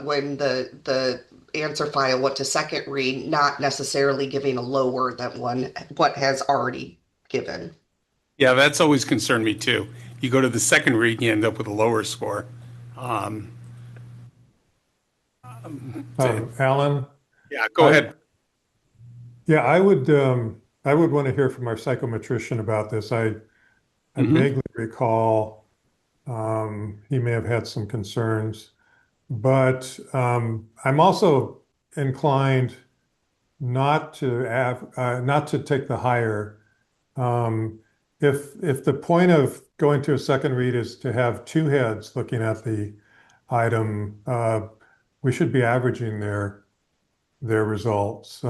when the answer file went to second read, not necessarily giving a lower than what has already given. Yeah, that's always concerned me too. You go to the second read, you end up with a lower score. Alan? Yeah, go ahead. Yeah, I would want to hear from our psychometrician about this. I vaguely recall he may have had some concerns, but I'm also inclined not to take the higher. If the point of going to a second read is to have two heads looking at the item, we should be averaging their results.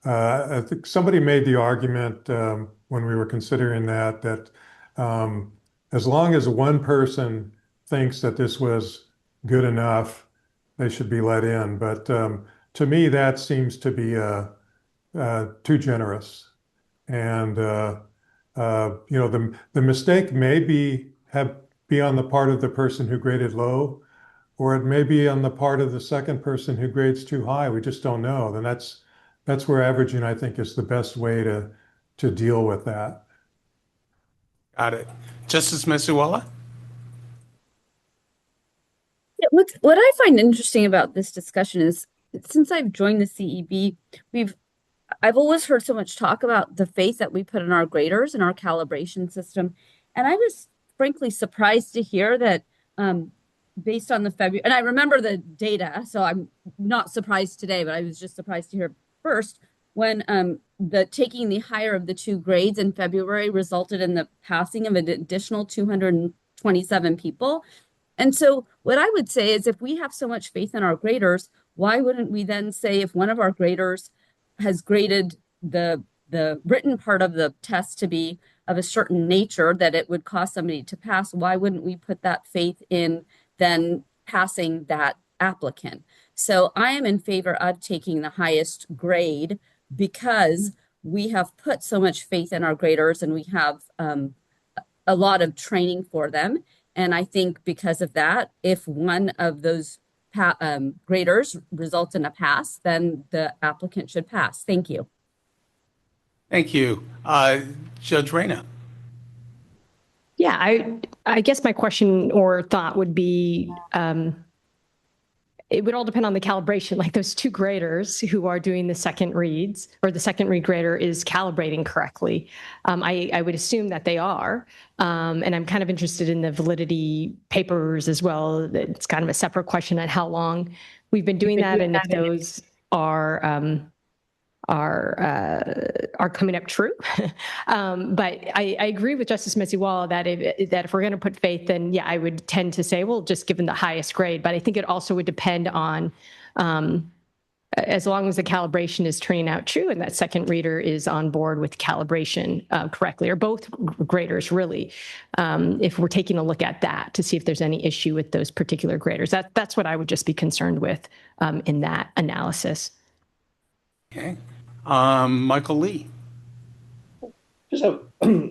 I think somebody made the argument when we were considering that as long as one person thinks that this was good enough, they should be let in. But to me, that seems to be too generous. And the mistake may be on the part of the person who graded low, or it may be on the part of the second person who grades too high. We just don't know. And that's where averaging, I think, is the best way to deal with that. Got it. Justice Mesiwala? Yeah, what I find interesting about this discussion is, since I've joined the CEB, I've always heard so much talk about the faith that we put in our graders and our calibration system. And I was frankly surprised to hear that based on the February, and I remember the data, so I'm not surprised today, but I was just surprised to hear first when taking the higher of the two grades in February resulted in the passing of an additional 227 people. And so what I would say is, if we have so much faith in our graders, why wouldn't we then say, if one of our graders has graded the written part of the test to be of a certain nature that it would cause somebody to pass, why wouldn't we put that faith in then passing that applicant? So I am in favor of taking the highest grade because we have put so much faith in our graders and we have a lot of training for them. And I think because of that, if one of those graders results in a pass, then the applicant should pass. Thank you. Thank you. Judge Reyna. Yeah, I guess my question or thought would be, it would all depend on the calibration. Like those two graders who are doing the second reads, or the second read grader is calibrating correctly. I would assume that they are. And I'm kind of interested in the validity papers as well. It's kind of a separate question on how long we've been doing that, and if those are are coming up true. But I agree with Justice Mesiwala that if we're going to put faith, then yeah, I would tend to say, well, just given the highest grade. But I think it also would depend on as long as the calibration is turning out true and that second reader is on board with calibration correctly, or both graders really, if we're taking a look at that to see if there's any issue with those particular graders. That's what I would just be concerned with in that analysis. Okay. Michael Lee. Just have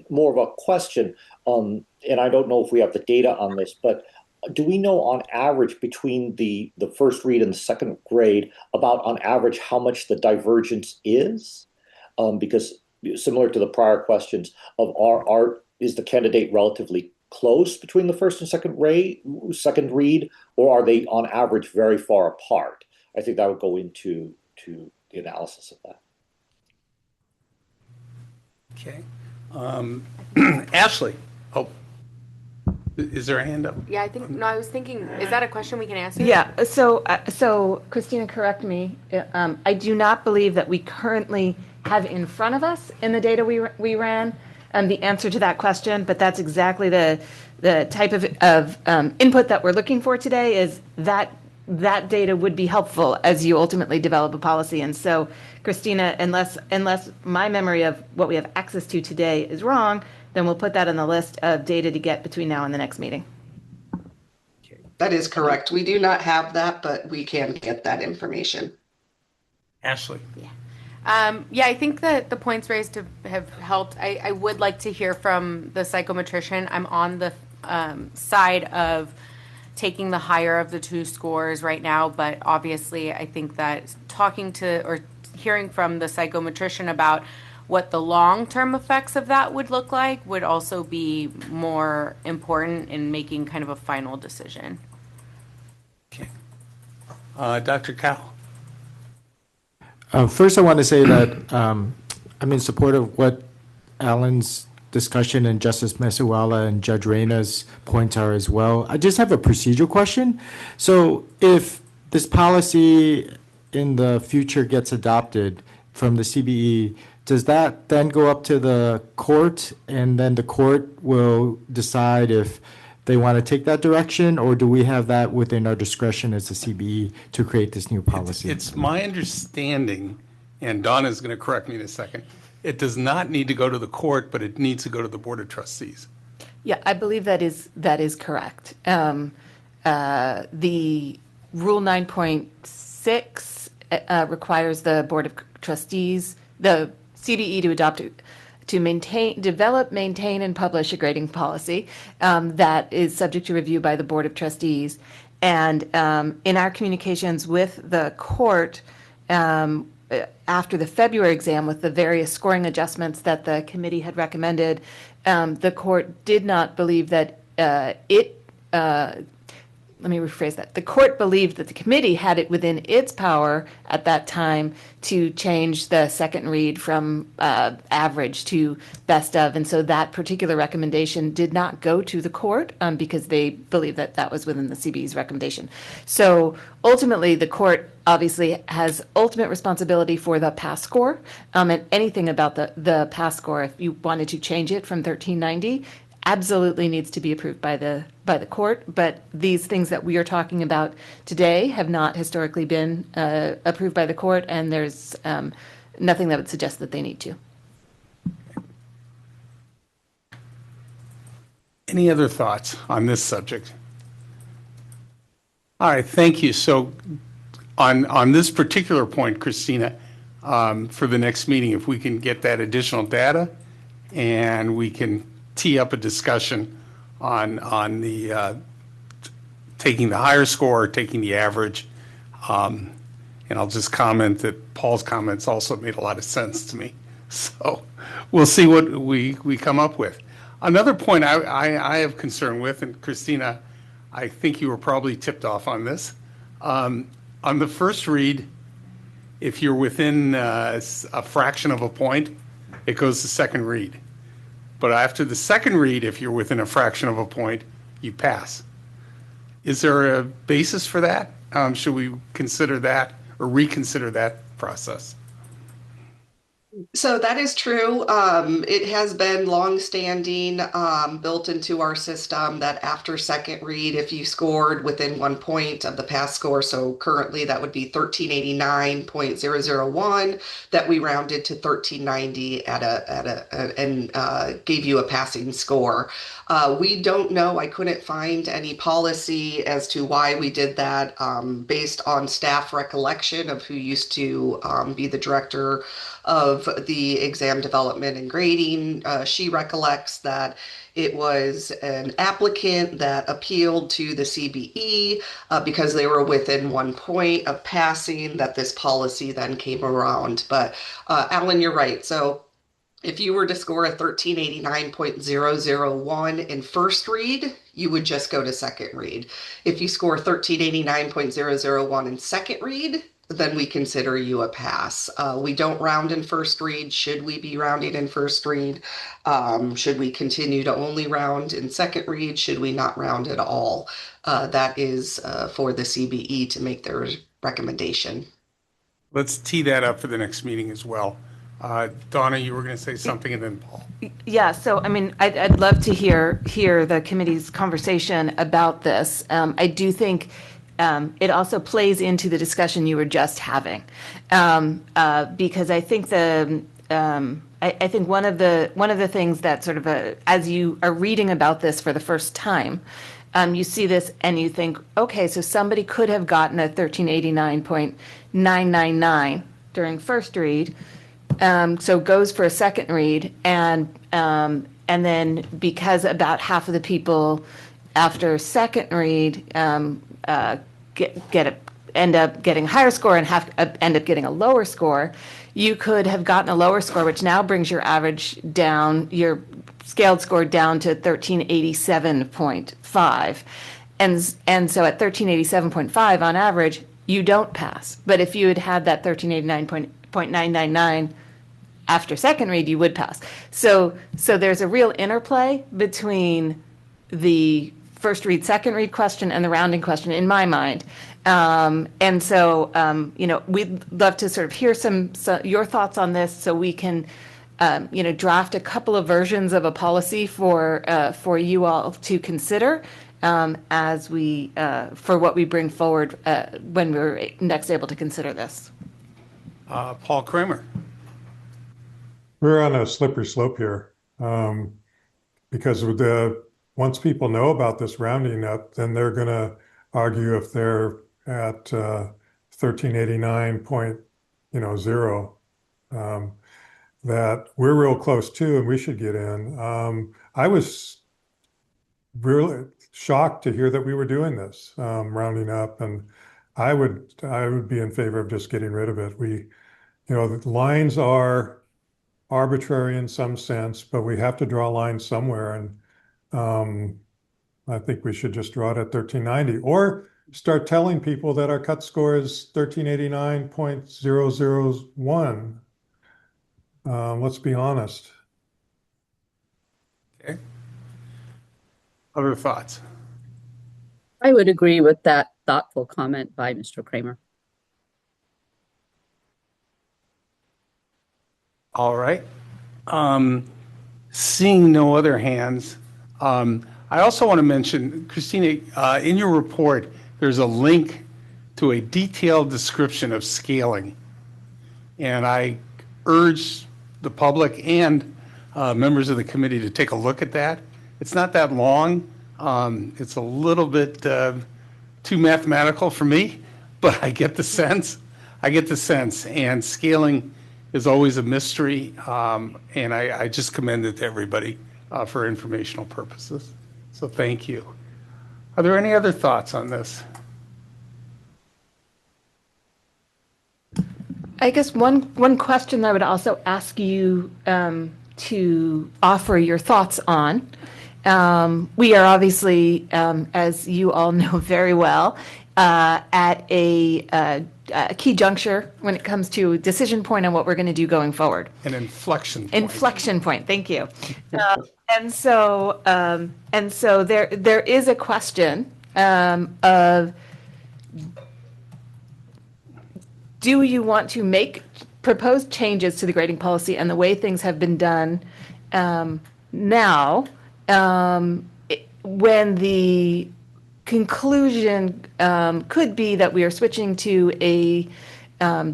more of a question, and I don't know if we have the data on this, but do we know on average between the first read and the second grade about on average how much the divergence is? Because similar to the prior questions of is the candidate relatively close between the first and second read, or are they on average very far apart? I think that would go into the analysis of that. Okay. Ashley. Oh, is there a hand up? Yeah, I was thinking, is that a question we can answer? Yeah, so Christina, correct me. I do not believe that we currently have in front of us in the data we ran the answer to that question, but that's exactly the type of input that we're looking for today, is that data would be helpful as you ultimately develop a policy. And so, Christina, unless my memory of what we have access to today is wrong, then we'll put that on the list of data to get between now and the next meeting. That is correct. We do not have that, but we can get that information. Ashley. Yeah, I think that the points raised have helped. I would like to hear from the psychometrician. I'm on the side of taking the higher of the two scores right now, but obviously I think that talking to or hearing from the psychometrician about what the long-term effects of that would look like would also be more important in making kind of a final decision. Okay. Dr. Cowell. First, I want to say that I'm in support of what Alan's discussion and Justice Mesiwala and Judge Reyna's points are as well. I just have a procedural question. So if this policy in the future gets adopted from the CBE, does that then go up to the court and then the court will decide if they want to take that direction, or do we have that within our discretion as the CBE to create this new policy? It's my understanding, and Donna's going to correct me in a second, it does not need to go to the court, but it needs to go to the Board of Trustees. Yeah, I believe that is correct. The Rule 9.6 requires the Board of Trustees, the CBE, to adopt develop, maintain, and publish a grading policy that is subject to review by the Board of Trustees. And in our communications with the court, after the February exam, with the various scoring adjustments that the committee had recommended, the court did not believe that let me rephrase that. The court believed that the committee had it within its power at that time to change the second read from average to best of. And so that particular recommendation did not go to the court because they believed that that was within the CBE's recommendation. So ultimately, the court obviously has ultimate responsibility for the pass score, and anything about the pass score, if you wanted to change it from 1390, absolutely needs to be approved by the court. But these things that we are talking about today have not historically been approved by the court, and there's nothing that would suggest that they need to. Any other thoughts on this subject? All right, thank you. So on this particular point, Christina, for the next meeting, if we can get that additional data and we can tee up a discussion on the taking the higher score or taking the average. And I'll just comment that Paul's comments also made a lot of sense to me. So we'll see what we come up with. Another point I have concern with, and Christina, I think you were probably tipped off on this. On the first read, if you're within a fraction of a point, it goes to second read. But after the second read, if you're within a fraction of a point, you pass. Is there a basis for that? Should we consider that or reconsider that process? So that is true. It has been longstanding, built into our system that after second read, if you scored within 1 point of the pass score, so currently that would be 1389.001, that we rounded to 1390 and gave you a passing score. We don't know. I couldn't find any policy as to why we did that, based on staff recollection of who used to be the director of the exam development and grading. She recollects that it was an applicant that appealed to the CBE because they were within 1 point of passing, that this policy then came around. But Alan, you're right. So if you were to score a 1389.001 in first read, you would just go to second read. If you score 1389.001 in second read, then we consider you a pass. We don't round in first read. Should we be rounding in first read? Should we continue to only round in second read? Should we not round at all? That is for the CBE to make their recommendation. Let's tee that up for the next meeting as well. Donna, you were going to say something, and then Paul. Yeah, so I mean, I'd love to hear the committee's conversation about this. I do think it also plays into the discussion you were just having, because I think I think one of the things that sort of as you are reading about this for the first time, you see this and you think, okay, so somebody could have gotten a 1389.999 during first read. So goes for a second read, and then because about half of the people after second read end up getting a higher score and end up getting a lower score, you could have gotten a lower score, which now brings your average down, your scaled score down to 1387.5, and so at 1387.5 on average, you don't pass. But if you had had that 1389.999 after second read, you would pass. So there's a real interplay between the first read, second read question and the rounding question in my mind. And so, we'd love to sort of hear some your thoughts on this, so we can, draft a couple of versions of a policy for you all to consider as we for what we bring forward when we're next able to consider this. Paul Kramer. We're on a slippery slope here, because once people know about this rounding up, then they're going to argue if they're at 1389.0, that we're real close to and we should get in. I was really shocked to hear that we were doing this, rounding up, and I would be in favor of just getting rid of it. The lines are arbitrary in some sense, but we have to draw a line somewhere, and I think we should just draw it at 1390, or start telling people that our cut score is 1389.001. Let's be honest. Okay. Other thoughts? I would agree with that thoughtful comment by Mr. Kramer. All right. Seeing no other hands, I also want to mention, Christina, in your report, there's a link to a detailed description of scaling. And I urge the public and members of the committee to take a look at that. It's not that long. It's a little bit too mathematical for me, but I get the sense. And scaling is always a mystery, and I just commend it to everybody for informational purposes. So thank you. Are there any other thoughts on this? I guess one question I would also ask you to offer your thoughts on. We are obviously, as you all know very well, at a key juncture when it comes to a decision point on what we're going to do going forward. An inflection point. Inflection point. Thank you. And so there is a question of, do you want to make proposed changes to the grading policy and the way things have been done now, when the conclusion could be that we are switching to a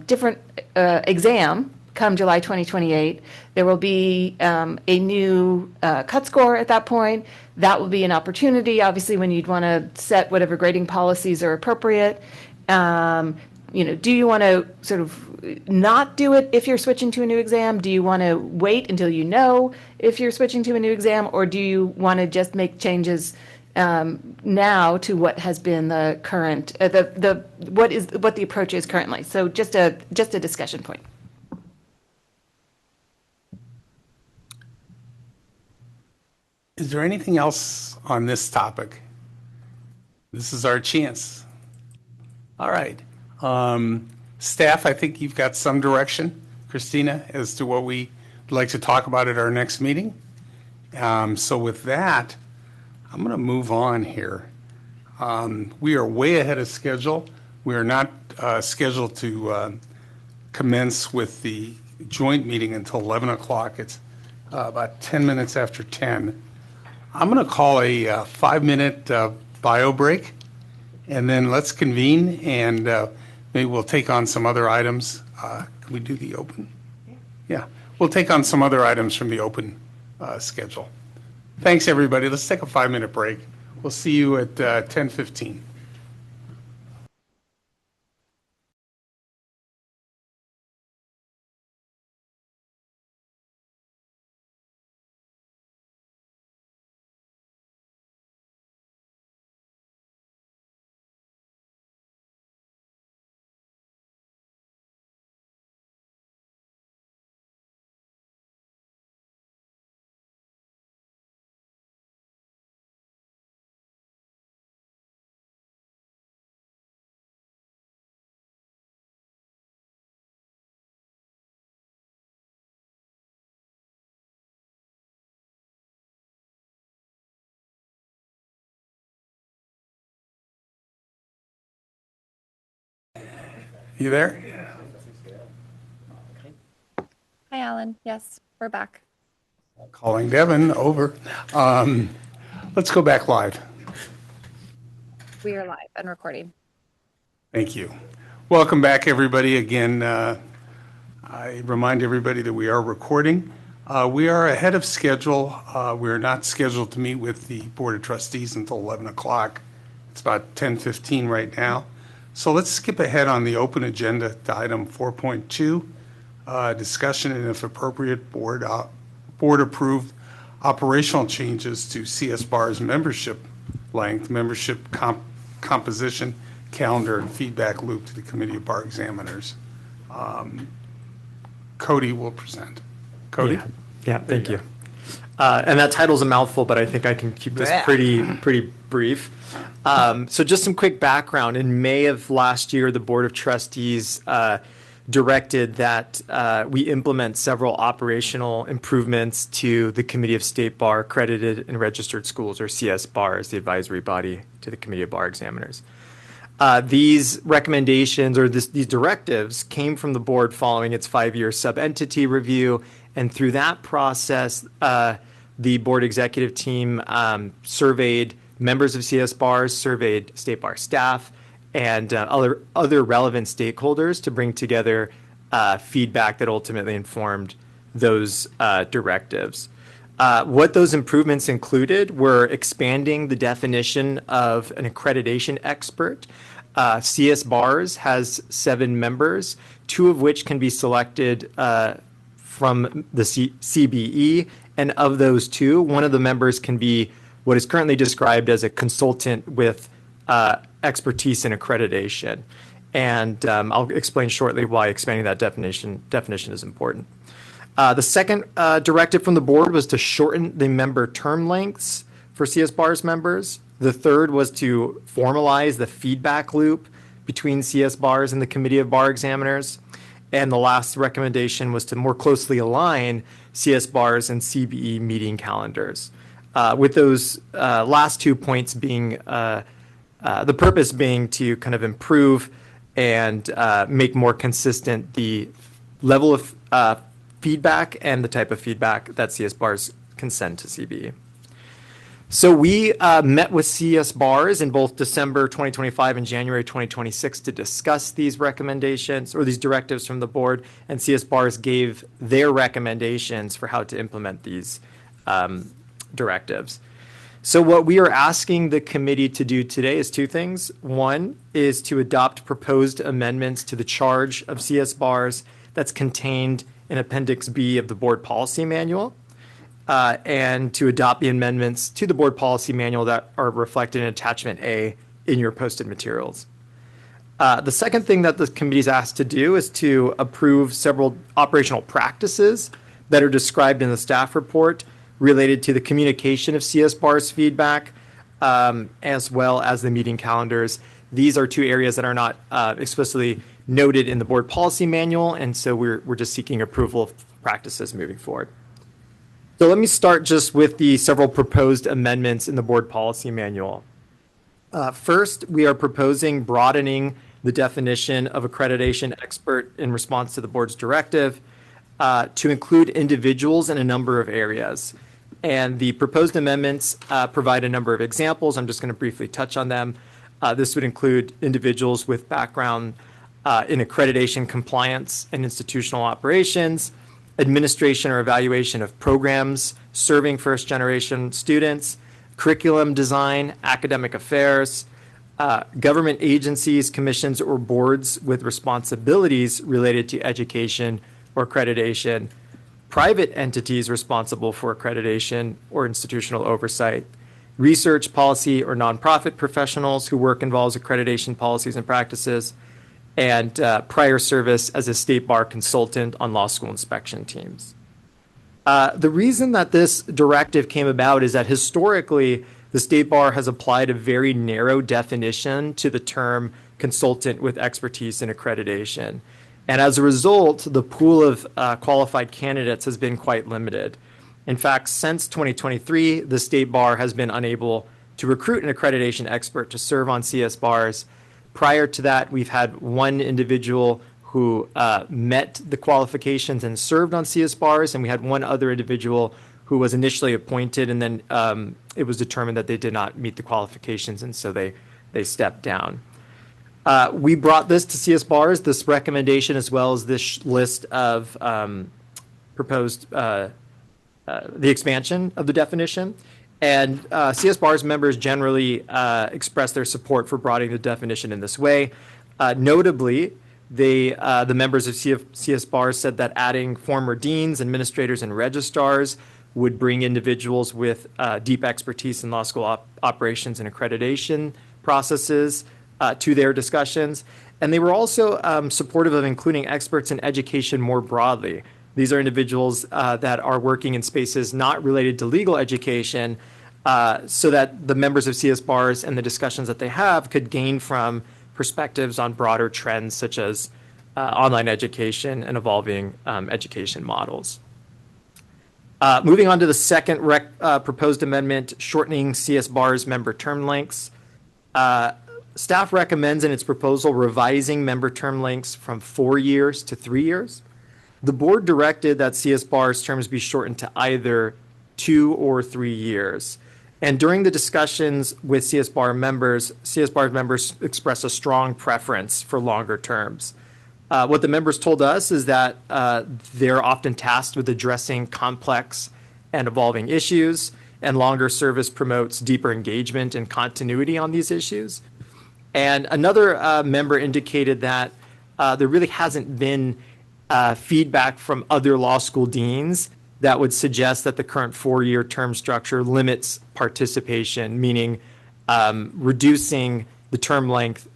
different exam come July 2028. There will be a new cut score at that point. That will be an opportunity, obviously, when you'd want to set whatever grading policies are appropriate. Do you want to sort of not do it if you're switching to a new exam? Do you want to wait until you know if you're switching to a new exam, or do you want to just make changes now to what has been the current what the approach is currently? So just a discussion point. Is there anything else on this topic? This is our chance. All right. Staff, I think you've got some direction, Christina, as to what we'd like to talk about at our next meeting. So with that, I'm going to move on here. We are way ahead of schedule. We are not scheduled to commence with the joint meeting until 11 o'clock. It's about 10 minutes after 10. I'm going to call a 5-minute bio break, and then let's convene, and maybe we'll take on some other items. Can we do the open? Yeah, we'll take on some other items from the open schedule. Thanks, everybody. Let's take a 5-minute break. We'll see you at 10:15. You there? Hi, Alan. Yes, we're back. Calling Devin over. Let's go back live. We are live and recording. Thank you. Welcome back, everybody. Again, I remind everybody that we are recording. We are ahead of schedule. We are not scheduled to meet with the Board of Trustees until 11 o'clock. It's about 10:15 right now. So let's skip ahead on the open agenda to item 4.2, discussion and, if appropriate, board approved operational changes to CSBARS membership length, membership composition, calendar, and feedback loop to the Committee of Bar Examiners. Cody will present. Cody? Yeah, thank you. And that title's a mouthful, but I think I can keep this pretty brief. So just some quick background. In May of last year, the Board of Trustees directed that we implement several operational improvements to the Committee of State Bar Accredited and Registered Schools, or CSBARS, the advisory body to the Committee of Bar Examiners. These recommendations, or these directives, came from the board following its 5-year sub-entity review, and through that process, the board executive team surveyed members of CSBARS, surveyed State Bar staff, and other relevant stakeholders to bring together feedback that ultimately informed those directives. What those improvements included were expanding the definition of an accreditation expert. CSBARS has 7 members, 2 of which can be selected from the CBE, and of those 2, one of the members can be what is currently described as a consultant with expertise in accreditation. And I'll explain shortly why expanding that definition is important. The second directive from the board was to shorten the member term lengths for CSBARS members. The third was to formalize the feedback loop between CSBARS and the Committee of Bar Examiners. And the last recommendation was to more closely align CSBARS and CBE meeting calendars. With those last 2 points being, the purpose being to kind of improve and make more consistent the level of feedback, and the type of feedback that CSBARS can send to CBE. So we met with CSBARS in both December 2025 and January 2026 to discuss these recommendations or these directives from the board, and CSBARS gave their recommendations for how to implement these directives. So what we are asking the committee to do today is two things. One is to adopt proposed amendments to the charge of CSBARS that's contained in Appendix B of the board policy manual, and to adopt the amendments to the board policy manual that are reflected in Attachment A in your posted materials. The second thing that the committee is asked to do is to approve several operational practices that are described in the staff report related to the communication of CSBARS feedback, as well as the meeting calendars. These are two areas that are not explicitly noted in the board policy manual, and so we're just seeking approval of practices moving forward. So let me start just with the several proposed amendments in the board policy manual. First, we are proposing broadening the definition of accreditation expert in response to the board's directive to include individuals in a number of areas. And the proposed amendments provide a number of examples. I'm just going to briefly touch on them. This would include individuals with background in accreditation compliance and institutional operations, administration or evaluation of programs serving first-generation students, curriculum design, academic affairs, government agencies, commissions, or boards with responsibilities related to education or accreditation, private entities responsible for accreditation or institutional oversight, research, policy, or nonprofit professionals who work involves accreditation policies and practices, and prior service as a state bar consultant on law school inspection teams. The reason that this directive came about is that historically, the state bar has applied a very narrow definition to the term consultant with expertise in accreditation. And as a result, the pool of qualified candidates has been quite limited. In fact, since 2023, the state bar has been unable to recruit an accreditation expert to serve on CSBARS. Prior to that, we've had one individual who met the qualifications and served on CSBARS, and we had one other individual who was initially appointed, and then it was determined that they did not meet the qualifications, and so they stepped down. We brought this to CSBARS, this recommendation, as well as this list of proposed, the expansion of the definition. And CSBARS members generally express their support for broadening the definition in this way. Notably, the members of CSBARS said that adding former deans, administrators, and registrars would bring individuals with deep expertise in law school operations and accreditation processes to their discussions. And they were also supportive of including experts in education more broadly. These are individuals that are working in spaces not related to legal education, so that the members of CSBARS and the discussions that they have could gain from perspectives on broader trends such as online education and evolving education models. Moving on to the second proposed amendment, shortening CSBARS member term lengths. Staff recommends in its proposal revising member term lengths from 4 years to 3 years. The board directed that CSBARS terms be shortened to either 2 or 3 years. And during the discussions with CSBARS members expressed a strong preference for longer terms. What the members told us is that they're often tasked with addressing complex and evolving issues, and longer service promotes deeper engagement and continuity on these issues. And another member indicated that there really hasn't been feedback from other law school deans that would suggest that the current 4-year term structure limits participation, meaning reducing the term length.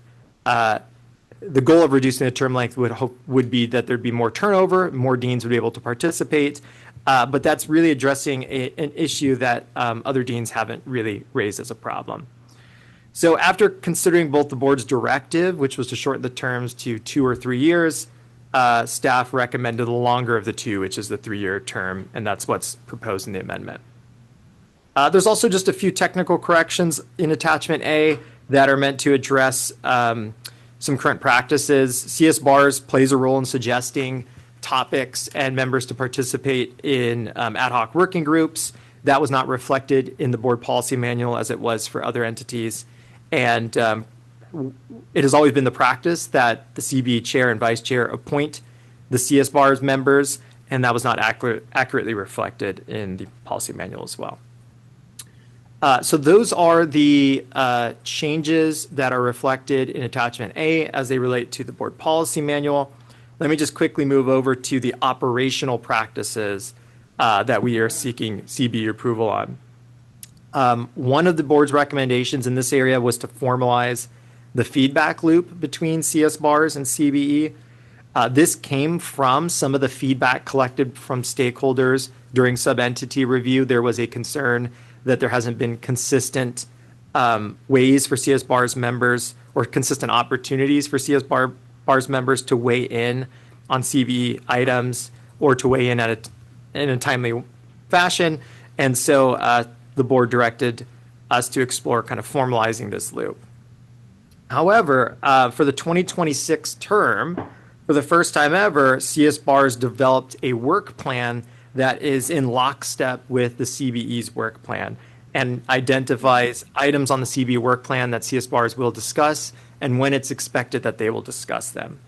The goal of reducing the term length would be that there'd be more turnover, more deans would be able to participate, but that's really addressing an issue that other deans haven't really raised as a problem. So after considering both the board's directive, which was to shorten the terms to 2 or 3 years, staff recommended the longer of the two, which is the 3-year term, and that's what's proposed in the amendment. There's also just a few technical corrections in Attachment A that are meant to address some current practices. CSBARS plays a role in suggesting topics and members to participate in ad hoc working groups. That was not reflected in the board policy manual as it was for other entities. And it has always been the practice that the CBE chair and vice chair appoint the CSBARS members, and that was not accurately reflected in the policy manual as well. So those are the changes that are reflected in attachment A as they relate to the board policy manual. Let me just quickly move over to the operational practices that we are seeking CBE approval on. One of the board's recommendations in this area was to formalize the feedback loop between CSBARS and CBE. This came from some of the feedback collected from stakeholders during sub-entity review. There was a concern that there hasn't been consistent ways for CSBARS members or consistent opportunities for CSBARS members to weigh in on CBE items or to weigh in in a timely fashion. And so the board directed us to explore kind of formalizing this loop. However, for the 2026 term, for the first time ever, CSBARS developed a work plan that is in lockstep with the CBE's work plan and identifies items on the CBE work plan that CSBARS will discuss and when it's expected that they will discuss them.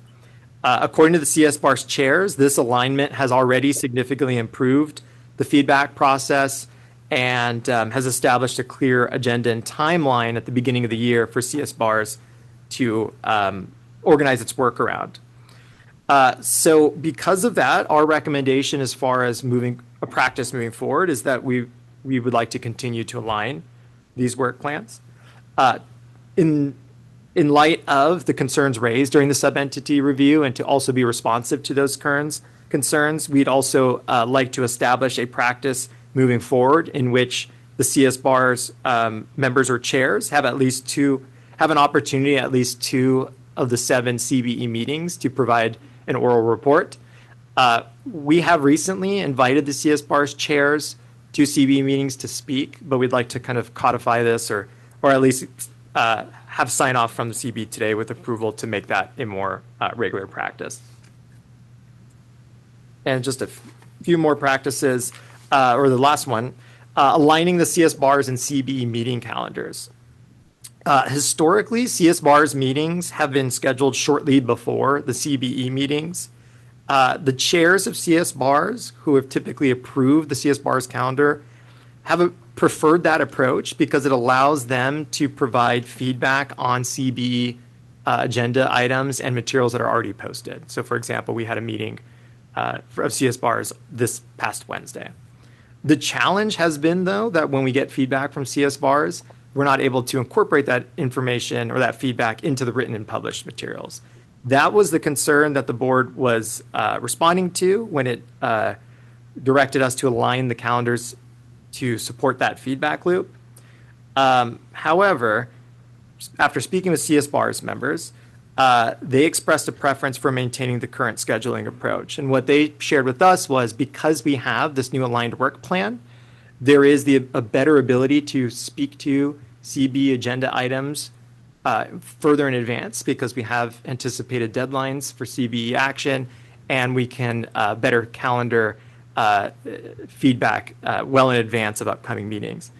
According to the CSBARS chairs, this alignment has already significantly improved the feedback process and has established a clear agenda and timeline at the beginning of the year for CSBARS to organize its work around. So because of that, our recommendation as far as a practice moving forward is that we would like to continue to align these work plans. In light of the concerns raised during the sub-entity review and to also be responsive to those concerns, we'd also like to establish a practice moving forward in which the CSBARS members or chairs have an opportunity at least 2 of the 7 CBE meetings to provide an oral report. We have recently invited the CSBARS chairs to CBE meetings to speak, but we'd like to kind of codify this or at least have sign off from the CBE today with approval to make that a more regular practice. And just a few more practices, or the last one, aligning the CSBARS and CBE meeting calendars. Historically, CSBARS meetings have been scheduled shortly before the CBE meetings. The chairs of CSBARS, who have typically approved the CSBARS calendar, have preferred that approach because it allows them to provide feedback on CBE agenda items and materials that are already posted. So, for example, we had a meeting of CSBARS this past Wednesday. The challenge has been, though, that when we get feedback from CSBARS, we're not able to incorporate that information or that feedback into the written and published materials. That was the concern that the board was responding to when it directed us to align the calendars to support that feedback loop. However, after speaking with CSBARS members, they expressed a preference for maintaining the current scheduling approach. And what they shared with us was because we have this new aligned work plan, there is a better ability to speak to CBE agenda items further in advance because we have anticipated deadlines for CBE action, and we can better calendar feedback well in advance of upcoming meetings.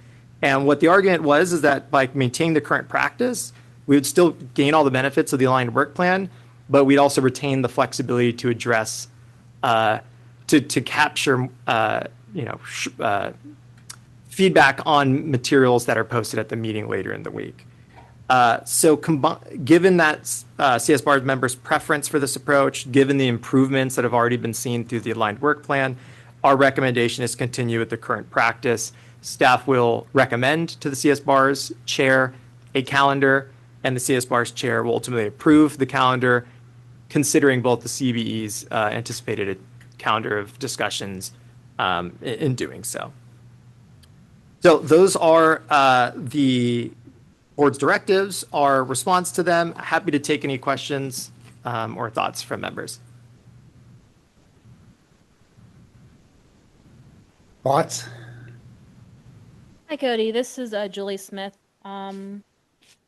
And what the argument was is that by maintaining the current practice, we would still gain all the benefits of the aligned work plan, but we'd also retain the flexibility to address, to capture, feedback on materials that are posted at the meeting later in the week. So given that CSBARS members' preference for this approach, given the improvements that have already been seen through the aligned work plan, our recommendation is continue with the current practice. Staff will recommend to the CSBARS chair a calendar, and the CSBARS chair will ultimately approve the calendar, considering both the CBE's anticipated calendar of discussions in doing so. So those are the board's directives, our response to them. Happy to take any questions or thoughts from members. Thoughts? Hi, Cody. This is Julie Smith. I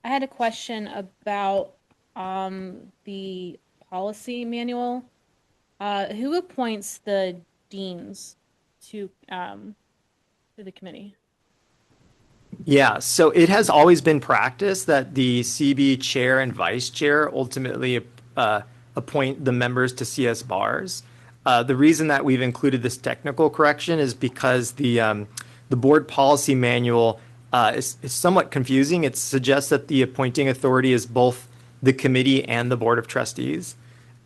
had a question about the policy manual. Who appoints the deans to the committee? Yeah, so it has always been practice that the CB chair and vice chair ultimately appoint the members to CSBARS. The reason that we've included this technical correction is because the board policy manual is somewhat confusing. It suggests that the appointing authority is both the committee and the board of trustees.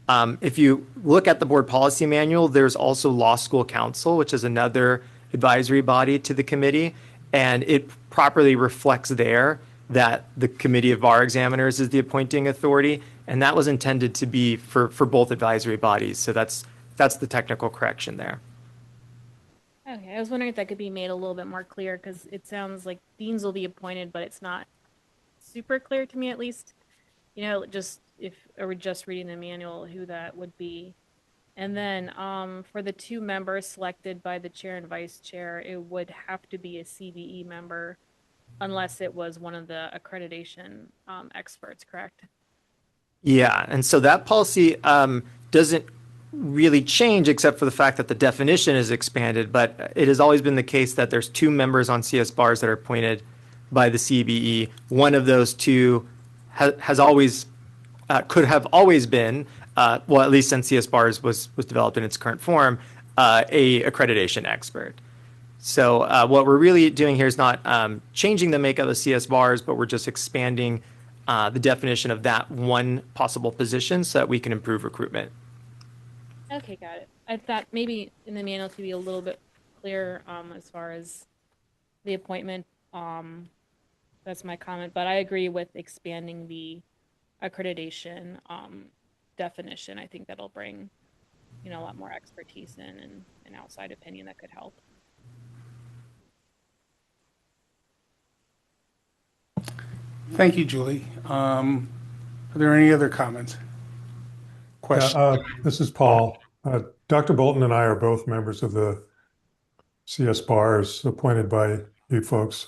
If you look at the board policy manual, there's also law school council, which is another advisory body to the committee, and it properly reflects there that the committee of bar examiners is the appointing authority, and that was intended to be for both advisory bodies. So that's the technical correction there. Okay, I was wondering if that could be made a little bit more clear, because it sounds like deans will be appointed, but it's not super clear to me, at least. You know, just if I were just reading the manual, who that would be. And then for the 2 members selected by the chair and vice chair, it would have to be a CBE member unless it was one of the accreditation experts, correct? Yeah, and so that policy doesn't really change except for the fact that the definition is expanded, but it has always been the case that there's 2 members on CSBARS that are appointed by the CBE. One of those 2 has always, could have always been, well, at least since CSBARS was developed in its current form, a accreditation expert. So what we're really doing here is not changing the makeup of CSBARS, but we're just expanding the definition of that one possible position so that we can improve recruitment. Okay, got it. I thought maybe in the manual to be a little bit clearer as far as the appointment. That's my comment, but I agree with expanding the accreditation definition. I think that'll bring, you know, a lot more expertise in and an outside opinion that could help. Thank you, Julie. Are there any other comments? Questions? This is Paul. Dr. Bolton and I are both members of the CSBARS appointed by you folks.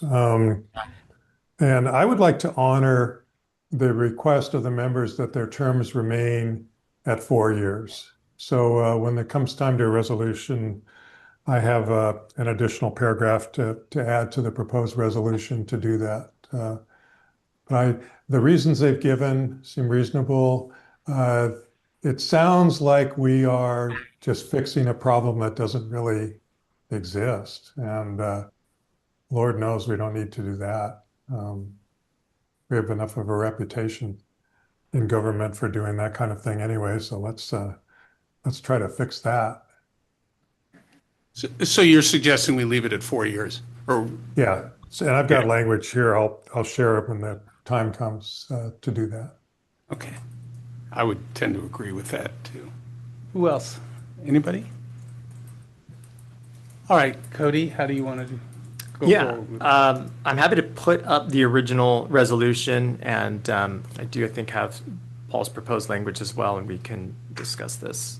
And I would like to honor the request of the members that their terms remain at 4 years. So when it comes time to a resolution, I have an additional paragraph to add to the proposed resolution to do that. The reasons they've given seem reasonable. It sounds like we are just fixing a problem that doesn't really exist. And Lord knows we don't need to do that. We have enough of a reputation in government for doing that kind of thing anyway. So let's try to fix that. So you're suggesting we leave it at 4 years? Or yeah. And I've got language here. I'll share it when the time comes to do that. Okay. I would tend to agree with that too. Who else? Anybody? All right, Cody, how do you want to go forward with I'm happy to put up the original resolution, and I do, I think, have Paul's proposed language as well, and we can discuss this.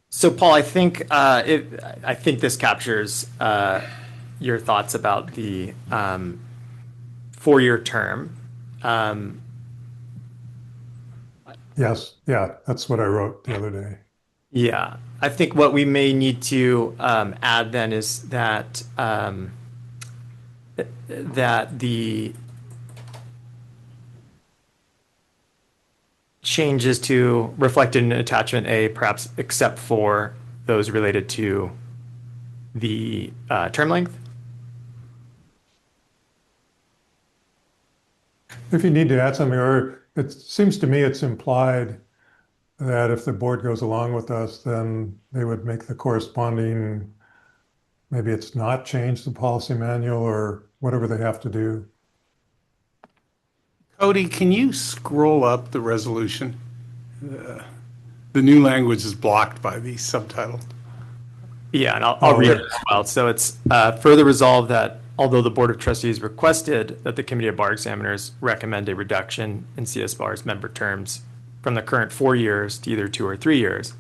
So Paul, I think this captures your thoughts about the 4-year term. Yes, yeah, that's what I wrote the other day. Yeah, I think what we may need to add then is that that the changes to reflected in attachment A, perhaps except for those related to the term length. If you need to add something, or it seems to me it's implied that if the board goes along with us, then they would make the corresponding, maybe it's not change the policy manual or whatever they have to do. Cody, can you scroll up the resolution? The new language is blocked by the subtitle. Yeah, and I'll read it as well. So it's further resolved that although the Board of Trustees requested that the Committee of Bar Examiners recommend a reduction in CSBARS member terms from the current 4 years to either 2 or 3 years,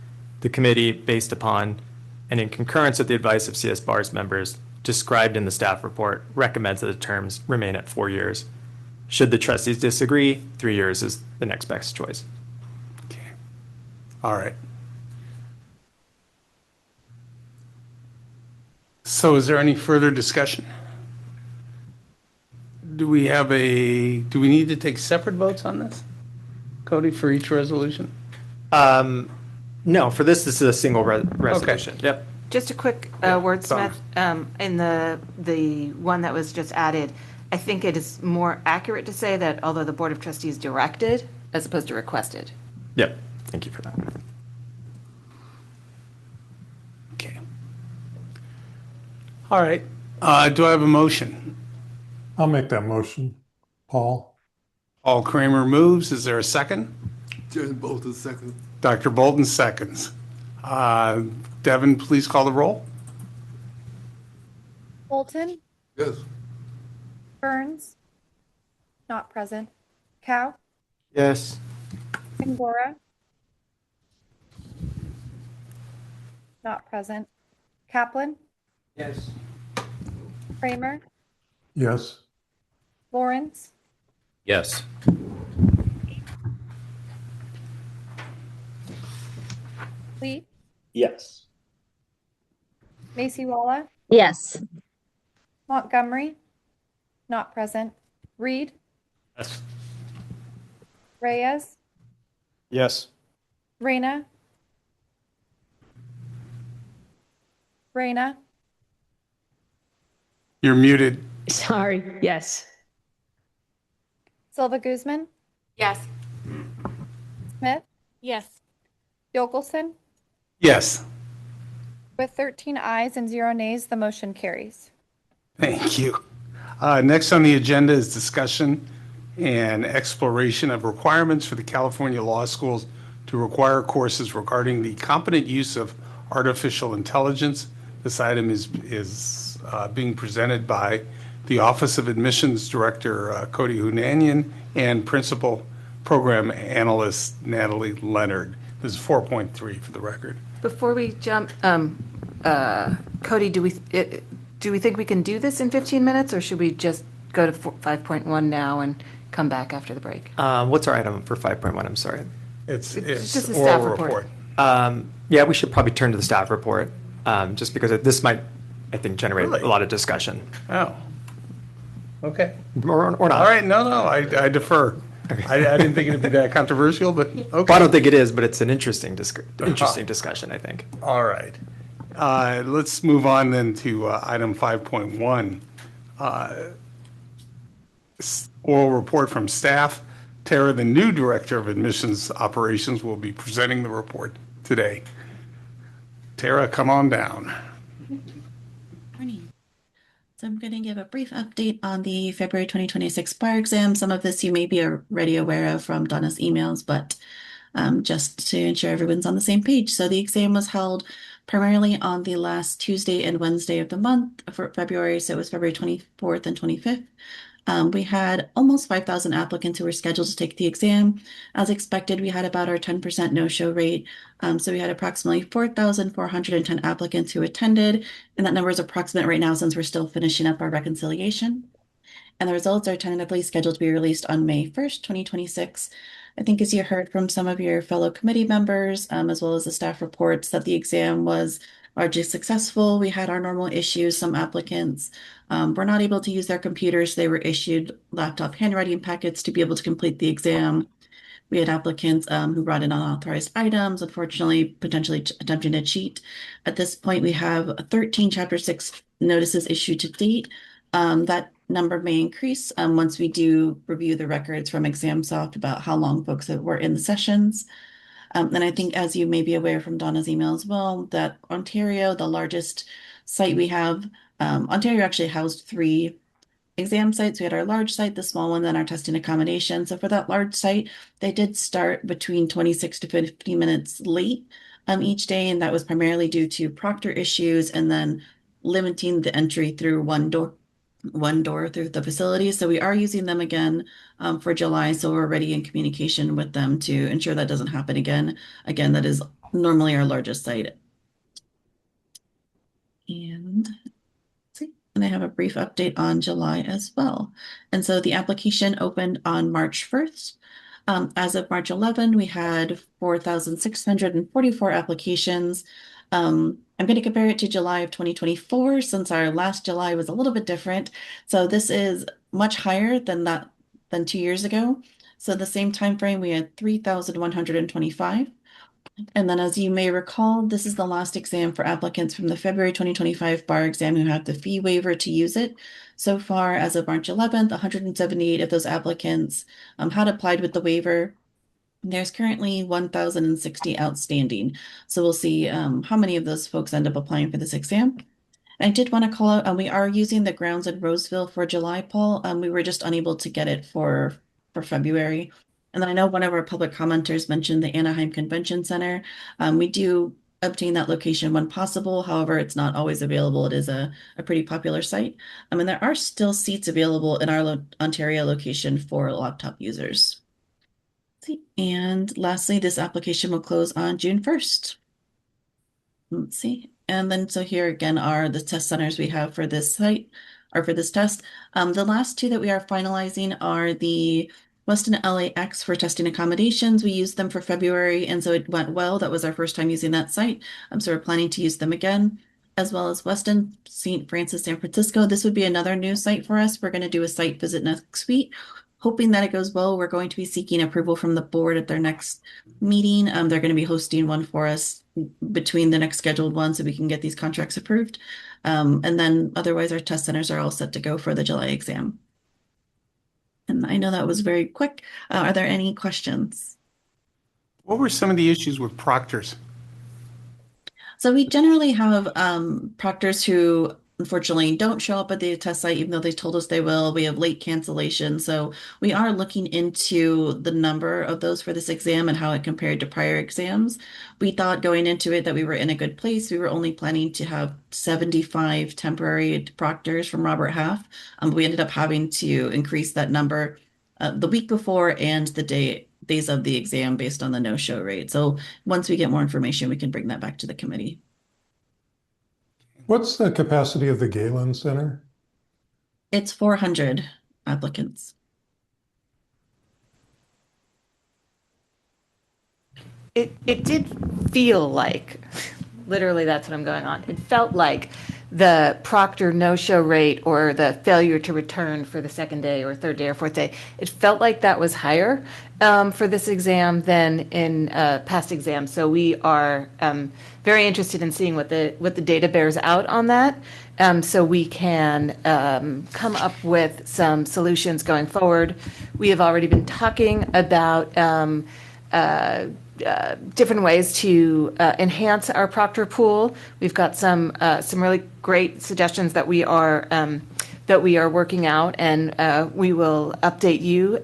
The committee, based upon and in concurrence with the advice of CSBARS members described in the staff report, recommends that the terms remain at 4 years. Should the trustees disagree, 3 years is the next best choice. Okay. All right. So is there any further discussion? Do we need to take separate votes on this, Cody, for each resolution? No, for this is a single resolution. Okay. Yep. Just a quick wordsmith in the one that was just added. I think it is more accurate to say that although the Board of Trustees directed, as opposed to requested. Yep. Thank you for that. Okay. All right. Do I have a motion? I'll make that motion. Paul? Paul Kramer moves. Is there a second? Jen Bolton, second. Dr. Bolton seconds. Devin, please call the roll. Bolton, Yes. Burns, not present. Cow, Yes. Angora, not present. Kaplan, Yes. Kramer, Yes. Lawrence, Yes. Lee, Yes. Macy Walla, Yes. Montgomery, not present. Reed, Yes. Reyes, Yes. Reyna, You're muted. Sorry. Yes. Silva Guzman, Yes. Smith, Yes. Yokelson. Yes. With 13 ayes and 0 nays, the motion carries. Thank you. Next on the agenda is discussion and exploration of requirements for the California law schools to require courses regarding the competent use of artificial intelligence. This item is being presented by the Office of Admissions Director Cody Hunanian and Principal Program Analyst Natalie Leonard. This is 4.3 for the record. Before we jump, Cody, do we think we can do this in 15 minutes, or should we just go to 5.1 now and come back after the break? What's our item for 5.1? I'm sorry. It's just a oral staff report. Yeah, we should probably turn to the staff report, just because this might, I think, generate a lot of discussion. Oh. Okay. Or not. All right. No, I defer. I didn't think it'd be that controversial, but okay. Well, I don't think it is, but it's an interesting discussion, I think. All right. Let's move on then to item 5.1. Oral report from staff. Tara, the new Director of Admissions Operations, will be presenting the report today. Tara, come on down. Morning. So I'm going to give a brief update on the February 2026 bar exam. Some of this you may be already aware of from Donna's emails, but just to ensure everyone's on the same page. So the exam was held primarily on the last Tuesday and Wednesday of the month for February. So it was February 24th and 25th. We had almost 5,000 applicants who were scheduled to take the exam. As expected, we had about our 10% no-show rate. So we had approximately 4,410 applicants who attended, and that number is approximate right now since we're still finishing up our reconciliation. And the results are tentatively scheduled to be released on May 1st, 2026. I think as you heard from some of your fellow committee members, as well as the staff reports, that the exam was largely successful. We had our normal issues. Some applicants were not able to use their computers. They were issued laptop handwriting packets to be able to complete the exam. We had applicants who brought in unauthorized items, unfortunately, potentially attempting to cheat. At this point, we have 13 Chapter 6 notices issued to date. That number may increase once we do review the records from ExamSoft about how long folks were in the sessions. And I think, as you may be aware from Donna's email as well, that Ontario, the largest site we have, Ontario actually housed 3 exam sites. We had our large site, the small one, then our testing accommodation. So for that large site, they did start between 26 to 50 minutes late each day, and that was primarily due to proctor issues and then limiting the entry through one door through the facility. So we are using them again for July. So we're already in communication with them to ensure that doesn't happen again. Again, that is normally our largest site. And see, and I have a brief update on July as well. And so the application opened on March 1st. As of March 11, we had 4,644 applications. I'm going to compare it to July of 2024 since our last July was a little bit different. So this is much higher than 2 years ago. So the same time frame, we had 3,125. And then, as you may recall, this is the last exam for applicants from the February 2025 bar exam who have the fee waiver to use it. So far, as of March 11th, 178 of those applicants had applied with the waiver. There's currently 1,060 outstanding. So we'll see how many of those folks end up applying for this exam. I did want to call out, we are using the grounds in Roseville for July, Paul. We were just unable to get it for February. And then I know one of our public commenters mentioned the Anaheim Convention Center. We do obtain that location when possible. However, it's not always available. It is a pretty popular site. And there are still seats available in our Ontario location for laptop users. And lastly, this application will close on June 1st. Let's see. And then, so here again are the test centers we have for this site or for this test. The last two that we are finalizing are the Weston LAX for testing accommodations. We used them for February, and so it went well. That was our first time using that site. So we're planning to use them again, as well as Weston St. Francis, San Francisco. This would be another new site for us. We're going to do a site visit next week. Hoping that it goes well, we're going to be seeking approval from the board at their next meeting. They're going to be hosting one for us between the next scheduled one so we can get these contracts approved. And then otherwise our test centers are all set to go for the July exam. And I know that was very quick. Are there any questions? What were some of the issues with proctors? So we generally have proctors who unfortunately don't show up at the test site, even though they told us they will. We have late cancellation. So we are looking into the number of those for this exam and how it compared to prior exams. We thought going into it that we were in a good place. We were only planning to have 75 temporary proctors from Robert Half. We ended up having to increase that number the week before and the days of the exam based on the no-show rate. So once we get more information, we can bring that back to the committee. What's the capacity of the Galen Center? It's 400 applicants. It did feel like, literally that's what I'm going on. It felt like the proctor no-show rate or the failure to return for the second day or third day or fourth day, it felt like that was higher for this exam than in past exams. So we are very interested in seeing what the data bears out on that, so we can come up with some solutions going forward. We have already been talking about different ways to enhance our proctor pool. We've got some really great suggestions that we are working out, and we will update you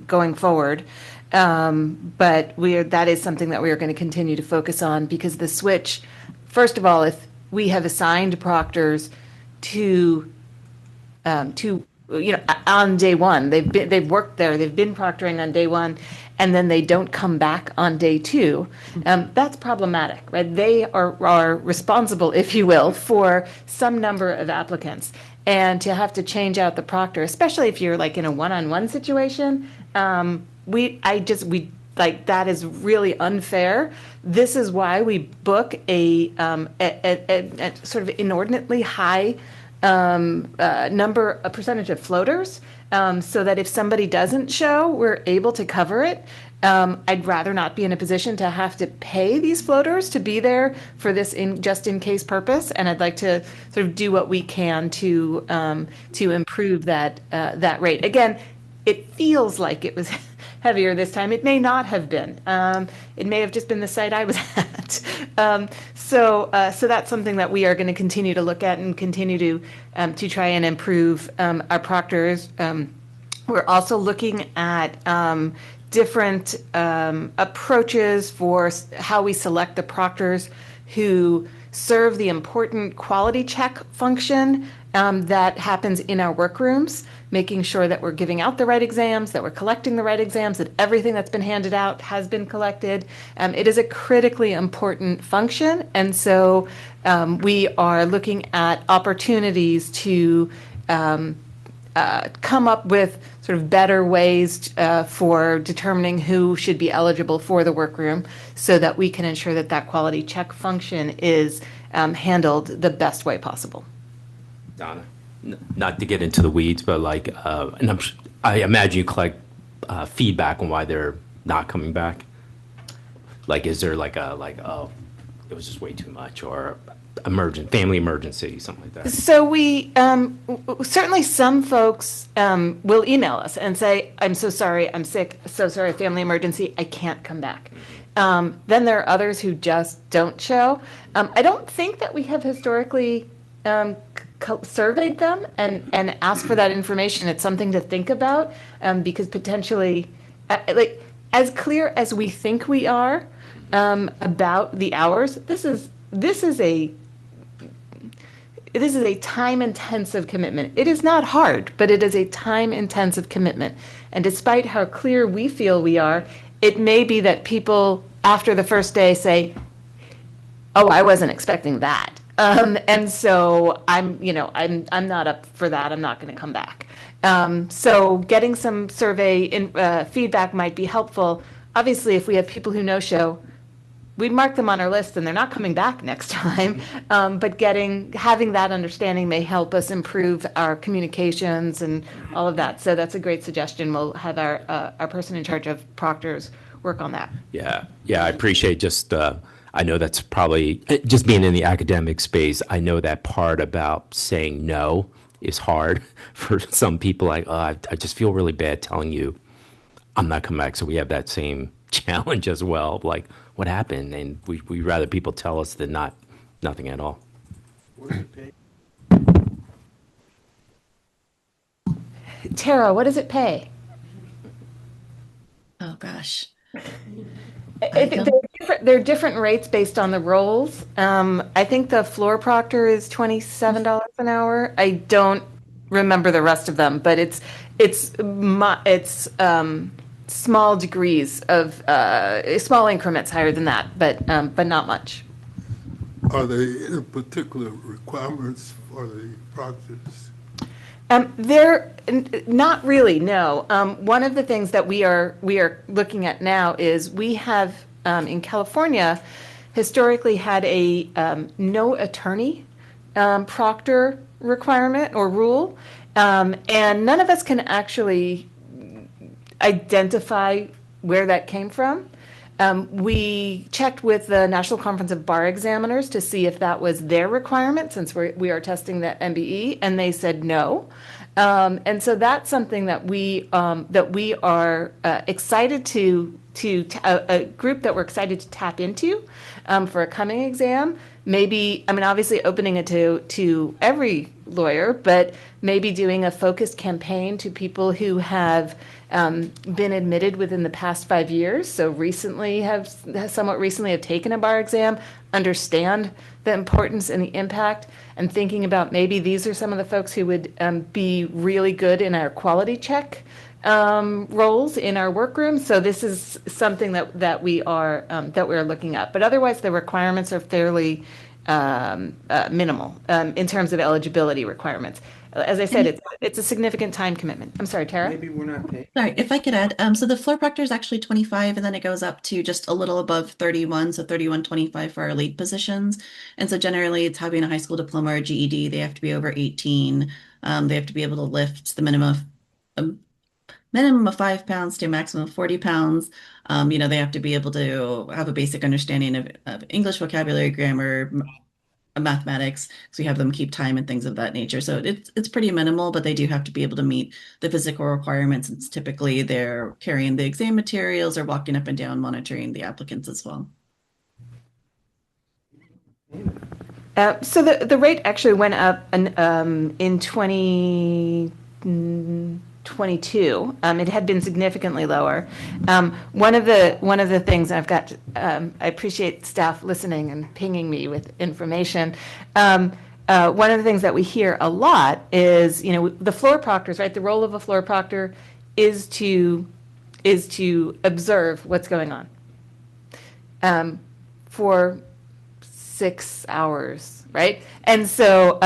going forward. But that is something that we are going to continue to focus on, because the switch, first of all, if we have assigned proctors to on day one, they've worked there, they've been proctoring on day one, and then they don't come back on day two, that's problematic, right? They are responsible, if you will, for some number of applicants. And to have to change out the proctor, especially if you're like in a one-on-one situation, that is really unfair. This is why we book a sort of inordinately high a percentage of floaters, so that if somebody doesn't show, we're able to cover it. I'd rather not be in a position to have to pay these floaters to be there for this just in case purpose, and I'd like to sort of do what we can to improve that rate. Again, it feels like it was heavier this time. It may not have been. It may have just been the site I was at. So that's something that we are going to continue to look at and continue to try and improve our proctors. We're also looking at different approaches for how we select the proctors who serve the important quality check function that happens in our workrooms, making sure that we're giving out the right exams, that we're collecting the right exams, that everything that's been handed out has been collected. It is a critically important function, and so we are looking at opportunities to come up with sort of better ways for determining who should be eligible for the workroom so that we can ensure that that quality check function is handled the best way possible. Donna, not to get into the weeds, but like, and I imagine you collect feedback on why they're not coming back. Like, is there like oh, it was just way too much, or family emergency, something like that? So we certainly, some folks will email us and say, "I'm so sorry, I'm sick, so sorry, family emergency, I can't come back." Then there are others who just don't show. I don't think that we have historically surveyed them and asked for that information. It's something to think about because potentially, like, as clear as we think we are about the hours, this is a time-intensive commitment. It is not hard, but it is a time-intensive commitment. And despite how clear we feel we are, it may be that people after the first day say, "Oh, I wasn't expecting that." And so I'm not up for that. I'm not going to come back. So getting some survey feedback might be helpful. Obviously, if we have people who no-show, we'd mark them on our list and they're not coming back next time. But having that understanding may help us improve our communications and all of that. So that's a great suggestion. We'll have our person in charge of proctors work on that. Yeah, I appreciate I know that's probably, just being in the academic space, I know that part about saying no is hard for some people. Like, I just feel really bad telling you I'm not coming back. So we have that same challenge as well. Like, what happened? And we'd rather people tell us than nothing at all. Tara, what does it pay? Oh, gosh. There are different rates based on the roles. I think the floor proctor is $27 an hour. I don't remember the rest of them, but it's small degrees of small increments higher than that, but not much. Are there any particular requirements for the proctors? They're not really, no. One of the things that we are looking at now is we have in California historically had a no attorney proctor requirement or rule, and none of us can actually identify where that came from. We checked with the National Conference of Bar Examiners to see if that was their requirement, since we are testing the MBE, and they said no. And so that's something that we are excited to a group that we're excited to tap into for a coming exam. Maybe, I mean, obviously opening it to every lawyer, but maybe doing a focused campaign to people who have been admitted within the past 5 years. So somewhat recently have taken a bar exam, understand the importance and the impact, and thinking about maybe these are some of the folks who would be really good in our quality check roles in our workroom. So this is something that we're looking at. But otherwise, the requirements are fairly minimal in terms of eligibility requirements. As I said, it's a significant time commitment. I'm sorry, Tara. Maybe we're not paid. Sorry, if I could add, so the floor proctor is actually 25, and then it goes up to just a little above 31, so 31.25 for our lead positions. And so generally, it's having a high school diploma or GED. They have to be over 18. They have to be able to lift the minimum of 5 pounds to a maximum of 40 pounds. They have to be able to have a basic understanding of English vocabulary, grammar, mathematics, because we have them keep time and things of that nature. So it's pretty minimal, but they do have to be able to meet the physical requirements. It's typically they're carrying the exam materials or walking up and down monitoring the applicants as well. So the rate actually went up in 2019 22. It had been significantly lower. One of the things I've got, I appreciate staff listening and pinging me with information. One of the things that we hear a lot is, the floor proctors, right? The role of a floor proctor is to observe what's going on for 6 hours, right? And so,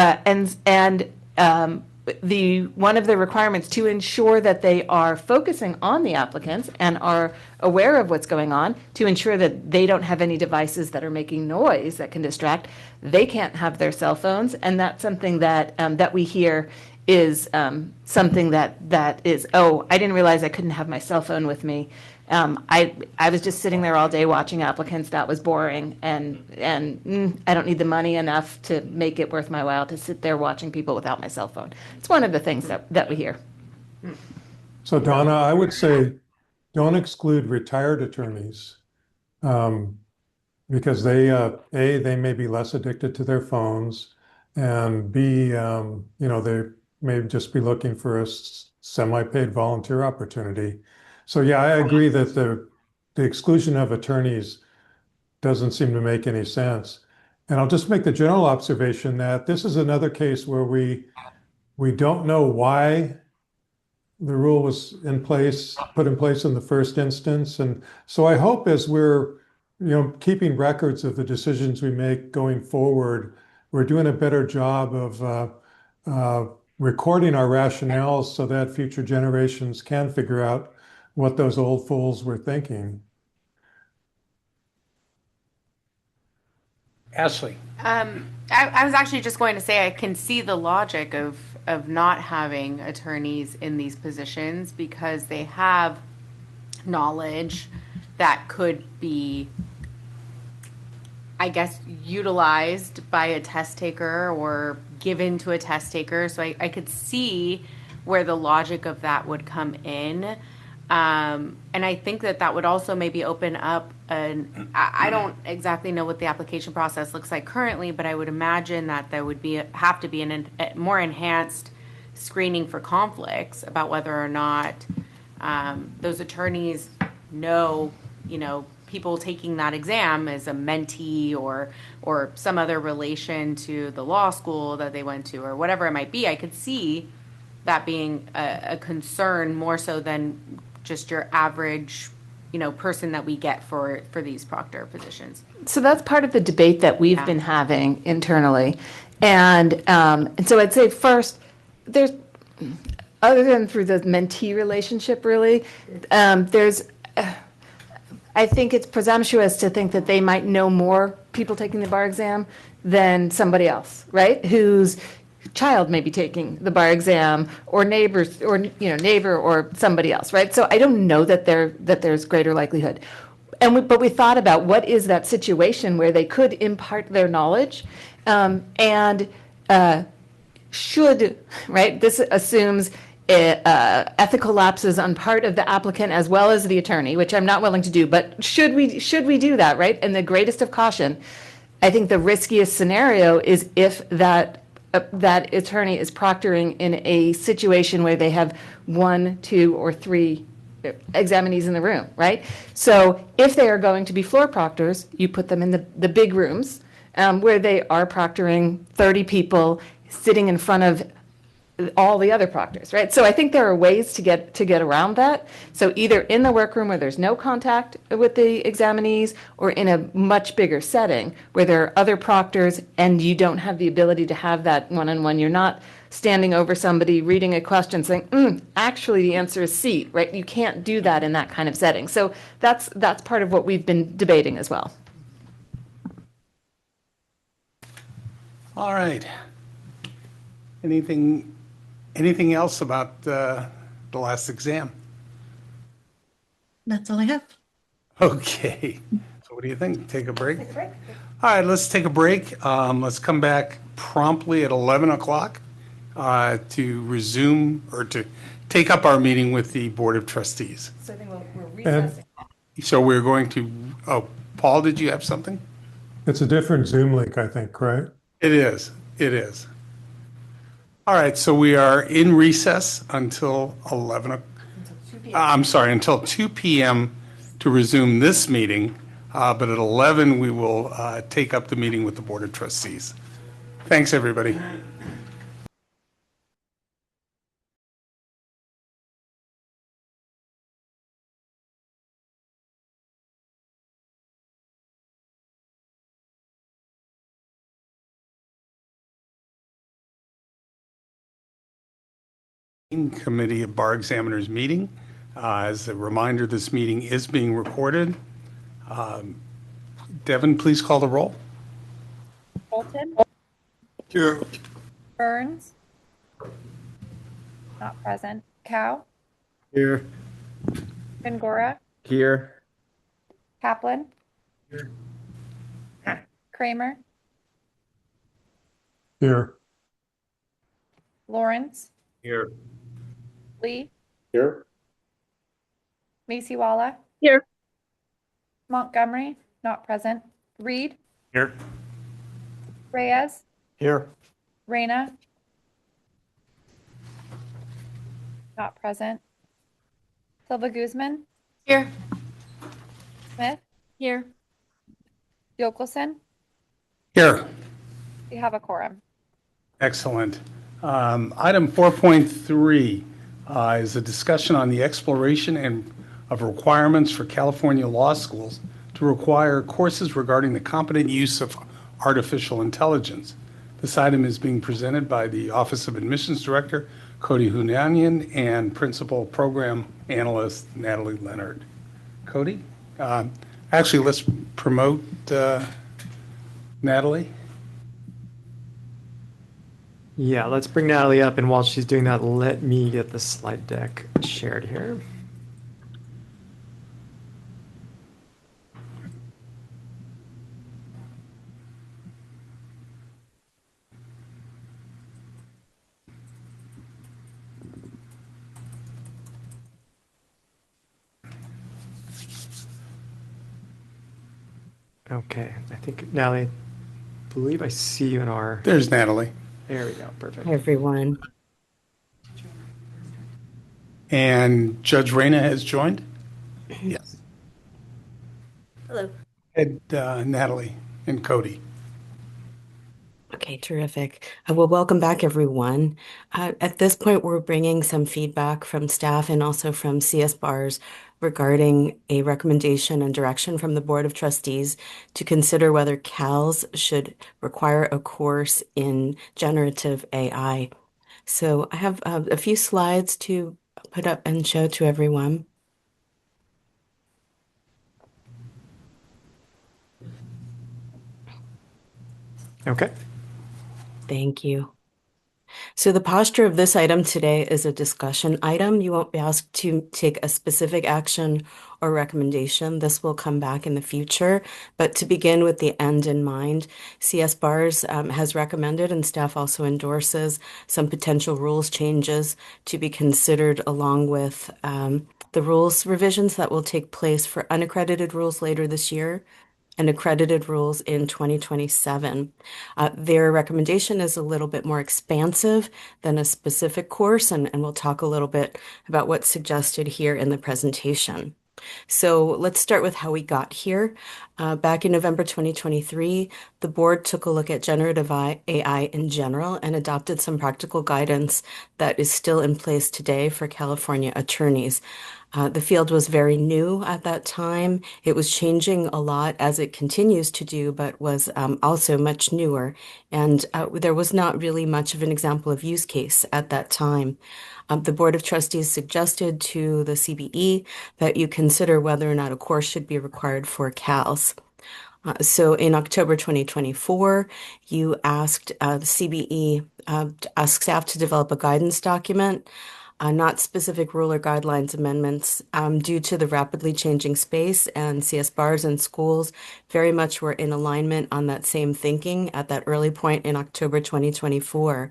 one of the requirements to ensure that they are focusing on the applicants and are aware of what's going on, to ensure that they don't have any devices that are making noise that can distract, they can't have their cell phones, and that's something that that we hear is something that is, oh, I didn't realize I couldn't have my cell phone with me. I was just sitting there all day watching applicants. That was boring, and I don't need the money enough to make it worth my while to sit there watching people without my cell phone. It's one of the things that we hear. So Donna, I would say don't exclude retired attorneys because they may be less addicted to their phones, and B, they may just be looking for a semi-paid volunteer opportunity. So yeah, I agree that the exclusion of attorneys doesn't seem to make any sense. And I'll just make the general observation that this is another case where we don't know why the rule was put in place in the first instance. And so I hope as we're, keeping records of the decisions we make going forward, we're doing a better job of recording our rationales so that future generations can figure out what those old fools were thinking. Ashley. I was actually just going to say I can see the logic of not having attorneys in these positions because they have knowledge that could be, I guess, utilized by a test taker or given to a test taker. So I could see where the logic of that would come in. And I think that would also maybe open up I don't exactly know what the application process looks like currently, but I would imagine that there would have to be a more enhanced screening for conflicts about whether or not those attorneys know, people taking that exam as a mentee or some other relation to the law school that they went to or whatever it might be. I could see that being a concern more so than just your average, person that we get for these proctor positions. So that's part of the debate that we've been having internally. And so I'd say first, there's, other than through the mentee relationship, really, I think it's presumptuous to think that they might know more people taking the bar exam than somebody else, right? Whose child may be taking the bar exam, or neighbors, or neighbor, or somebody else, right? So I don't know that there's greater likelihood. But we thought about what is that situation where they could impart their knowledge, and should, right? This assumes ethical lapses on part of the applicant as well as the attorney, which I'm not willing to do. But should we do that, right? And the greatest of caution, I think the riskiest scenario is if that attorney is proctoring in a situation where they have 1, 2, or 3 examinees in the room, right? So if they are going to be floor proctors, you put them in the big rooms where they are proctoring 30 people sitting in front of all the other proctors, right? So I think there are ways to get around that. So either in the workroom where there's no contact with the examinees, or in a much bigger setting where there are other proctors and you don't have the ability to have that one-on-one. You're not standing over somebody reading a question saying, actually the answer is C, right? You can't do that in that kind of setting. So that's part of what we've been debating as well. All right. Anything else about the last exam? That's all I have. Okay. So what do you think? Take a break? All right, let's take a break. Let's come back promptly at 11 o'clock to resume or to take up our meeting with the Board of Trustees. So I think we're recessing. So we're going to, Paul, did you have something? It's a different Zoom link, I think, right? It is. All right, so we are in recess until 11, I'm sorry, until 2 p.m. to resume this meeting, but at 11, we will take up the meeting with the Board of Trustees. Thanks, everybody. Committee of Bar Examiners meeting. As a reminder, this meeting is being recorded. Devin, please call the roll. Bolton, Here. Burns, not present. Cow, Here. Bengora, Here. Kaplan, Kramer, Here. Lawrence, Here. Lee, Here. Macy-Walla, Here. Montgomery, not present. Reed, Here. Reyes, Here. Reyna, not present. Silva Guzman, Here. Smith, Here. Yokelson. Here. We have a quorum. Excellent. Item 4.3 is a discussion on the exploration and of requirements for California law schools to require courses regarding the competent use of artificial intelligence. This item is being presented by the Office of Admissions Director, Cody Hunanian, and Principal Program Analyst, Natalie Leonard. Cody? Actually, let's promote Natalie. Yeah, let's bring Natalie up, and while she's doing that, let me get the slide deck shared here. Okay, I think, Natalie, I believe I see you in our... There's Natalie. There we go, perfect. Hi, everyone. And Judge Reyna has joined? Yes. Hello. And Natalie and Cody. Okay, terrific. Well, welcome back, everyone. At this point, we're bringing some feedback from staff and also from CSBARS regarding a recommendation and direction from the Board of Trustees to consider whether CALS should require a course in generative AI. So I have a few slides to put up and show to everyone. Okay. Thank you. So the posture of this item today is a discussion item. You won't be asked to take a specific action or recommendation. This will come back in the future. But to begin with the end in mind, CSBARS has recommended, and staff also endorses, some potential rules changes to be considered along with the rules revisions that will take place for unaccredited rules later this year and accredited rules in 2027. Their recommendation is a little bit more expansive than a specific course, and we'll talk a little bit about what's suggested here in the presentation. So let's start with how we got here. Back in November 2023, the board took a look at generative AI in general and adopted some practical guidance that is still in place today for California attorneys. The field was very new at that time. It was changing a lot as it continues to do, but was also much newer. And there was not really much of an example of use case at that time. The Board of Trustees suggested to the CBE that you consider whether or not a course should be required for CALS. So in October 2024, you asked the CBE to ask staff to develop a guidance document, not specific rule or guidelines amendments, due to the rapidly changing space, and CSBARS and schools very much were in alignment on that same thinking at that early point in October 2024.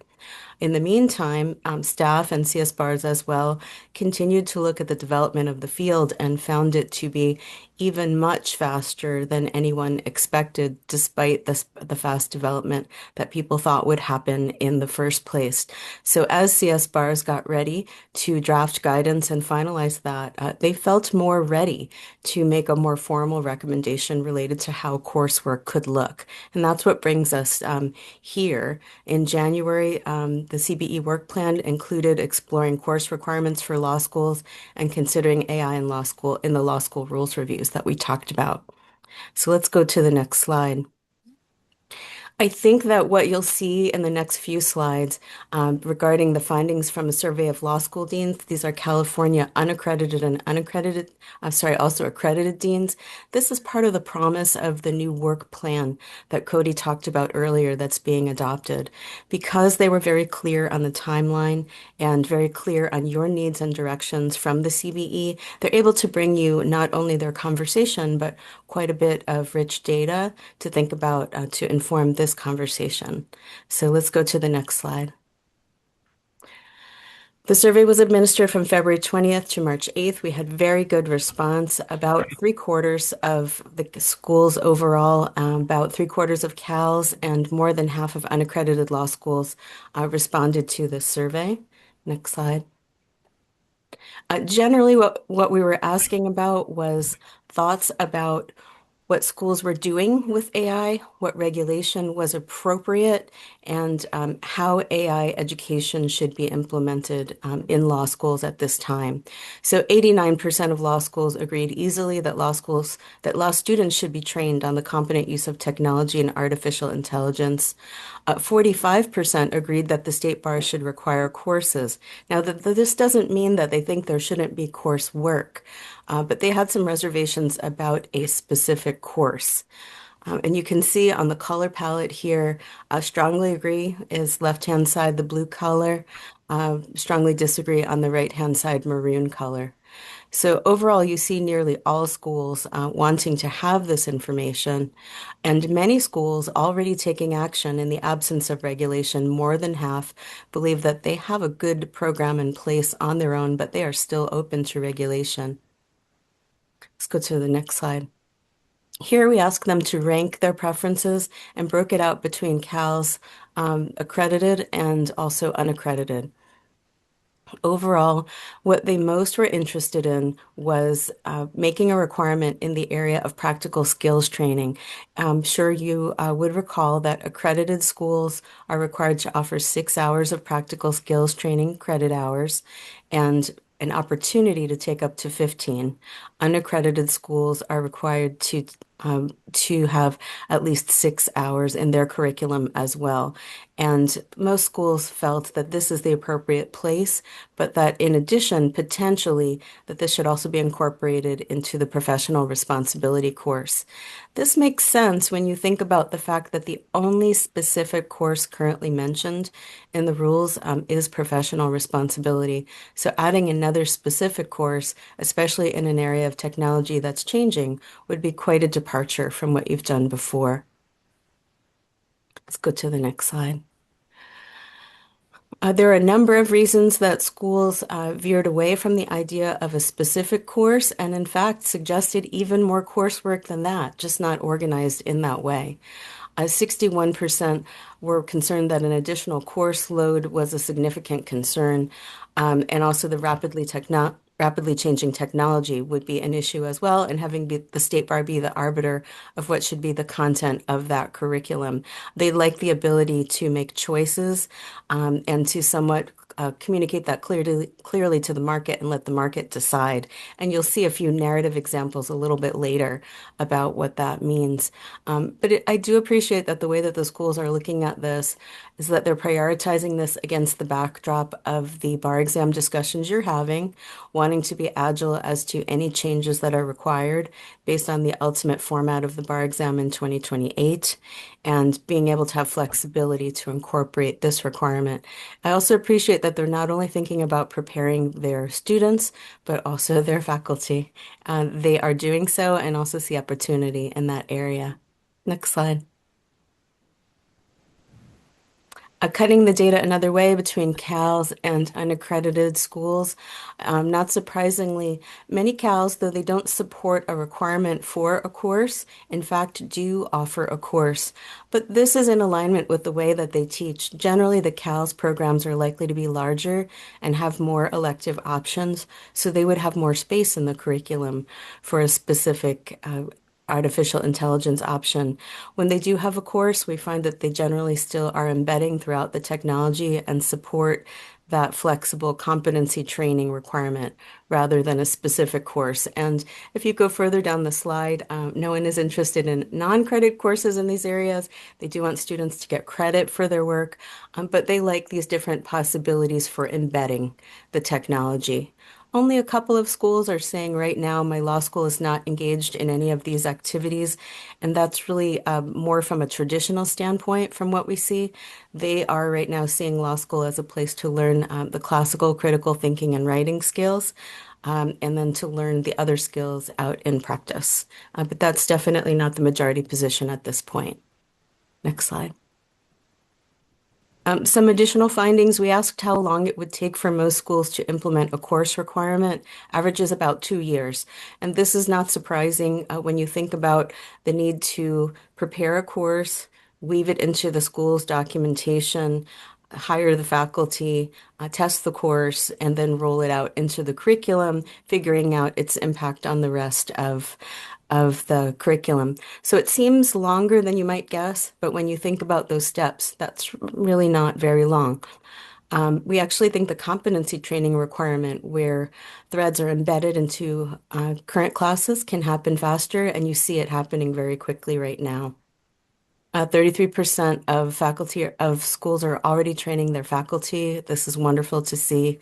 In the meantime, staff and CSBARS as well continued to look at the development of the field and found it to be even much faster than anyone expected, despite the fast development that people thought would happen in the first place. So as CSBARS got ready to draft guidance and finalize that, they felt more ready to make a more formal recommendation related to how coursework could look. And that's what brings us here. In January, the CBE work plan included exploring course requirements for law schools and considering AI in law school in the law school rules reviews that we talked about. So let's go to the next slide. I think that what you'll see in the next few slides regarding the findings from a survey of law school deans, these are California unaccredited and also accredited deans. This is part of the promise of the new work plan that Cody talked about earlier that's being adopted. Because they were very clear on the timeline and very clear on your needs and directions from the CBE, they're able to bring you not only their conversation, but quite a bit of rich data to think about to inform this conversation. So let's go to the next slide. The survey was administered from February 20th to March 8th. We had very good response. About 3/4 of the schools overall, about 3/4 of CALs, and more than half of unaccredited law schools responded to this survey. Next slide. Generally, what we were asking about was thoughts about what schools were doing with AI, what regulation was appropriate, and how AI education should be implemented in law schools at this time. So 89% of law schools agreed easily that law students should be trained on the competent use of technology and artificial intelligence. 45% agreed that the state bar should require courses. Now, this doesn't mean that they think there shouldn't be coursework, but they had some reservations about a specific course. And you can see on the color palette here, strongly agree is left-hand side, the blue color, strongly disagree on the right-hand side, maroon color. So overall, you see nearly all schools wanting to have this information, and many schools already taking action in the absence of regulation. More than half believe that they have a good program in place on their own, but they are still open to regulation. Let's go to the next slide. Here we ask them to rank their preferences and broke it out between CALs, accredited and also unaccredited. Overall, what they most were interested in was making a requirement in the area of practical skills training. I'm sure you would recall that accredited schools are required to offer 6 hours of practical skills training credit hours and an opportunity to take up to 15. Unaccredited schools are required to have at least 6 hours in their curriculum as well. And most schools felt that this is the appropriate place, but that in addition, potentially, that this should also be incorporated into the professional responsibility course. This makes sense when you think about the fact that the only specific course currently mentioned in the rules is professional responsibility. So adding another specific course, especially in an area of technology that's changing, would be quite a departure from what you've done before. Let's go to the next slide. There are a number of reasons that schools veered away from the idea of a specific course and, in fact, suggested even more coursework than that, just not organized in that way. 61% were concerned that an additional course load was a significant concern, and also the rapidly changing technology would be an issue as well, and having the state bar be the arbiter of what should be the content of that curriculum. They like the ability to make choices and to somewhat communicate that clearly to the market and let the market decide. And you'll see a few narrative examples a little bit later about what that means. But I do appreciate that the way that the schools are looking at this is that they're prioritizing this against the backdrop of the bar exam discussions you're having, wanting to be agile as to any changes that are required based on the ultimate format of the bar exam in 2028, and being able to have flexibility to incorporate this requirement. I also appreciate that they're not only thinking about preparing their students, but also their faculty. They are doing so and also see opportunity in that area. Next slide. Cutting the data another way between CALs and unaccredited schools. Not surprisingly, many CALs, though they don't support a requirement for a course, in fact do offer a course. But this is in alignment with the way that they teach. Generally, the CALs programs are likely to be larger and have more elective options, so they would have more space in the curriculum for a specific artificial intelligence option. When they do have a course, we find that they generally still are embedding throughout the technology and support that flexible competency training requirement rather than a specific course. And if you go further down the slide, no one is interested in non-credit courses in these areas. They do want students to get credit for their work, but they like these different possibilities for embedding the technology. Only a couple of schools are saying right now, my law school is not engaged in any of these activities. And that's really more from a traditional standpoint from what we see. They are right now seeing law school as a place to learn the classical critical thinking and writing skills, and then to learn the other skills out in practice. But that's definitely not the majority position at this point. Next slide. Some additional findings, we asked how long it would take for most schools to implement a course requirement. Average is about 2 years. And this is not surprising when you think about the need to prepare a course, weave it into the school's documentation, hire the faculty, test the course, and then roll it out into the curriculum, figuring out its impact on the rest of the curriculum. So it seems longer than you might guess, but when you think about those steps, that's really not very long. We actually think the competency training requirement where threads are embedded into current classes can happen faster, and you see it happening very quickly right now. 33% of faculty of schools are already training their faculty. This is wonderful to see.